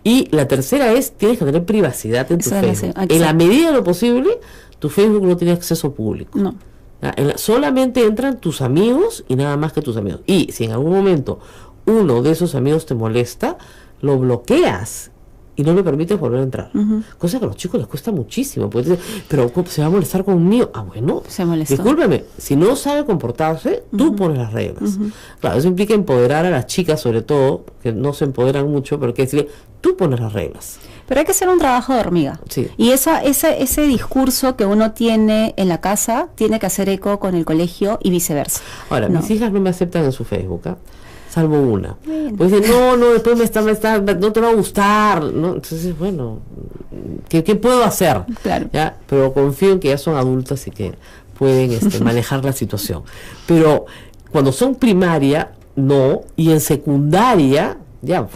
Y la tercera es, tienes que tener privacidad en tu Esa es la Facebook. exacto. En la medida de lo posible, tu Facebook no tiene acceso público. No. ¿Ya? Solamente entran tus amigos y nada más que tus amigos. Y si en algún momento uno de esos amigos te molesta, lo bloqueas y no le permites volver a entrar. Cosa que a los chicos les cuesta muchísimo. Porque dicen, pero se va a molestar conmigo. Ah, bueno, Se molestó. discúlpeme, si no sabe comportarse, tú pones las reglas. Claro, eso implica empoderar a las chicas, sobre todo, que no se empoderan mucho, pero hay que decirle, tú pones las reglas. Pero hay que hacer un trabajo de hormiga. Sí. Y ese discurso que uno tiene en la casa tiene que hacer eco con el colegio y viceversa. Ahora, No. mis hijas no me aceptan en su Facebook, ¿ah? Salvo una. Bueno. Pues dicen, no, después no te va a gustar, ¿no? Entonces, bueno, ¿qué puedo hacer? Claro. ¿Ya? Pero confío en que ya son adultas y que pueden manejar la situación. Pero cuando son primaria, no, y en secundaria, ya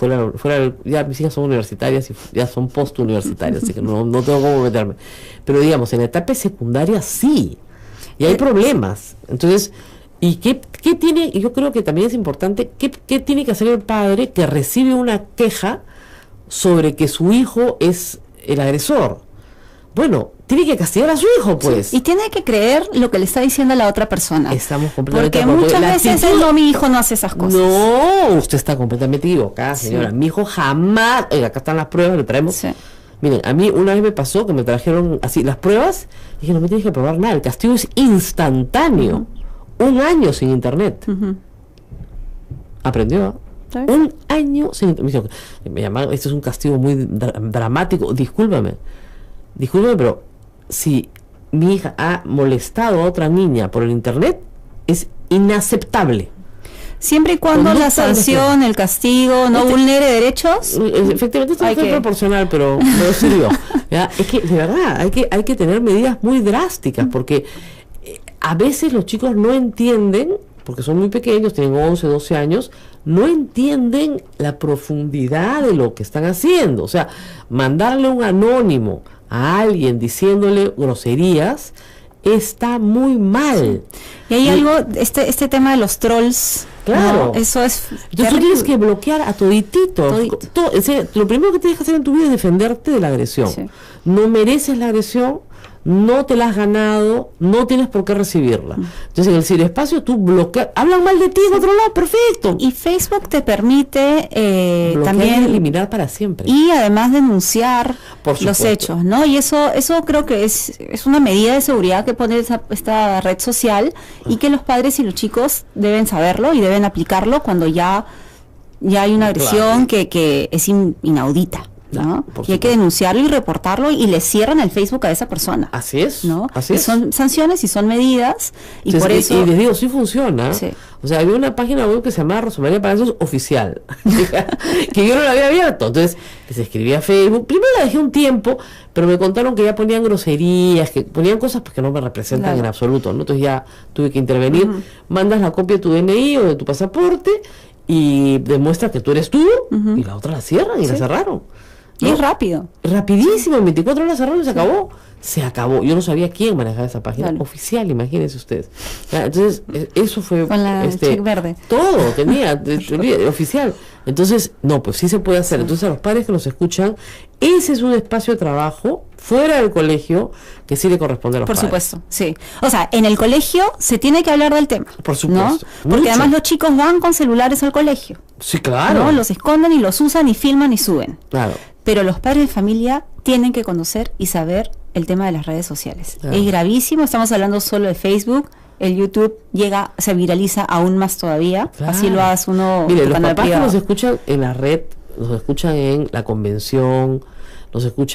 ya mis hijas son universitarias y ya son post-universitarias, así que no tengo cómo meterme. Pero digamos, en la etapa secundaria sí, y hay problemas. Entonces, ¿y qué tiene? Yo creo que también es importante, ¿qué tiene que hacer el padre que recibe una queja sobre que su hijo es el agresor? Bueno, tiene que castigar a su hijo, pues. Y tiene que creer lo que le está diciendo la otra persona. Estamos completamente Porque de acuerdo. muchas La veces actitud- no, mi hijo no hace esas cosas. No, usted está completamente equivocada, señora. Sí. Mi hijo jamás, oiga, acá están las pruebas, le traemos. Sí. Miren, a mí una vez me pasó que me trajeron así las pruebas, dije, no me tienes que probar nada, el castigo es instantáneo. 1 año sin internet. Aprendió. ¿Está bien? 1 año sin internet. Me llamaron, esto es un castigo muy dramático. Discúlpame, pero si mi hija ha molestado a otra niña por el internet, es inaceptable. Siempre y cuando Conducta la sanción, el castigo no Este- vulnere derechos. Efectivamente esto Hay fue que- proporcional, pero sirvió. ¿Ya? Es que de verdad hay que tener medidas muy drásticas porque a veces los chicos no entienden, porque son muy pequeños, tienen 11, 12 años, no entienden la profundidad de lo que están haciendo. O sea, mandarle un anónimo a alguien diciéndole groserías está muy mal. Y hay algo, este tema de los trolls. Claro. ¿no? Eso es. Entonces tú terrible. tienes que bloquear a toditito. Todito. Lo primero que tienes que hacer en tu vida es defenderte de la agresión. Sí. No mereces la agresión, no te la has ganado, no tienes por qué recibirla. Entonces en el ciberespacio tú bloqueas, hablan mal de ti en otro lado, perfecto. Y Facebook te permite Bloquear y también eliminar para siempre. y además denunciar Por los supuesto. hechos, ¿no? Y eso creo que es una medida de seguridad que pone esta red social y que los padres y los chicos deben saberlo y deben aplicarlo cuando ya hay una agresión que es inaudita, ¿no? Claro, por Y hay que supuesto. denunciarlo y reportarlo y le cierran el Facebook a esa persona, Así es, ¿no? así Que es. son sanciones y son medidas y Sí, por sí, eso y les digo, sí funciona. Sí. O sea, había una página web que se llamaba Rosa María Palacios Oficial, que yo no la había abierto. Entonces, les escribí a Facebook. Primero la dejé un tiempo, pero me contaron que ya ponían groserías, que ponían cosas pues, que no me representan Claro. en absoluto, ¿no? Entonces ya tuve que intervenir. Mandas la copia de tu DNI o de tu pasaporte y demuestra que tú eres tú, y la otra la cierran y la cerraron. Y es rápido. Rapidísimo, en 24 horas cerró y se acabó. Se acabó. Yo no sabía quién manejaba esa página. Claro. Oficial, imagínense ustedes. Entonces, eso fue... Con la check verde. Todo tenía, oficial. Entonces, no, pues sí se puede hacer. Entonces, a los padres que nos escuchan, ese es un espacio de trabajo fuera del colegio que sí le corresponde a los Por padres. supuesto, sí. O sea, en el colegio se tiene que hablar del tema. Por supuesto. ¿No? Porque Mucho. además los chicos van con celulares al colegio. Sí, claro. ¿No? Los esconden y los usan y filman y suben. Claro. Pero los padres de familia tienen que conocer y saber el tema de las redes sociales. Claro. Es gravísimo, estamos hablando solo de Facebook. El YouTube se viraliza aún más todavía. Claro. Así lo hace uno. Mire, tu los canal papás que privado. nos escuchan en la red, nos escuchan en la convención, nos escuchan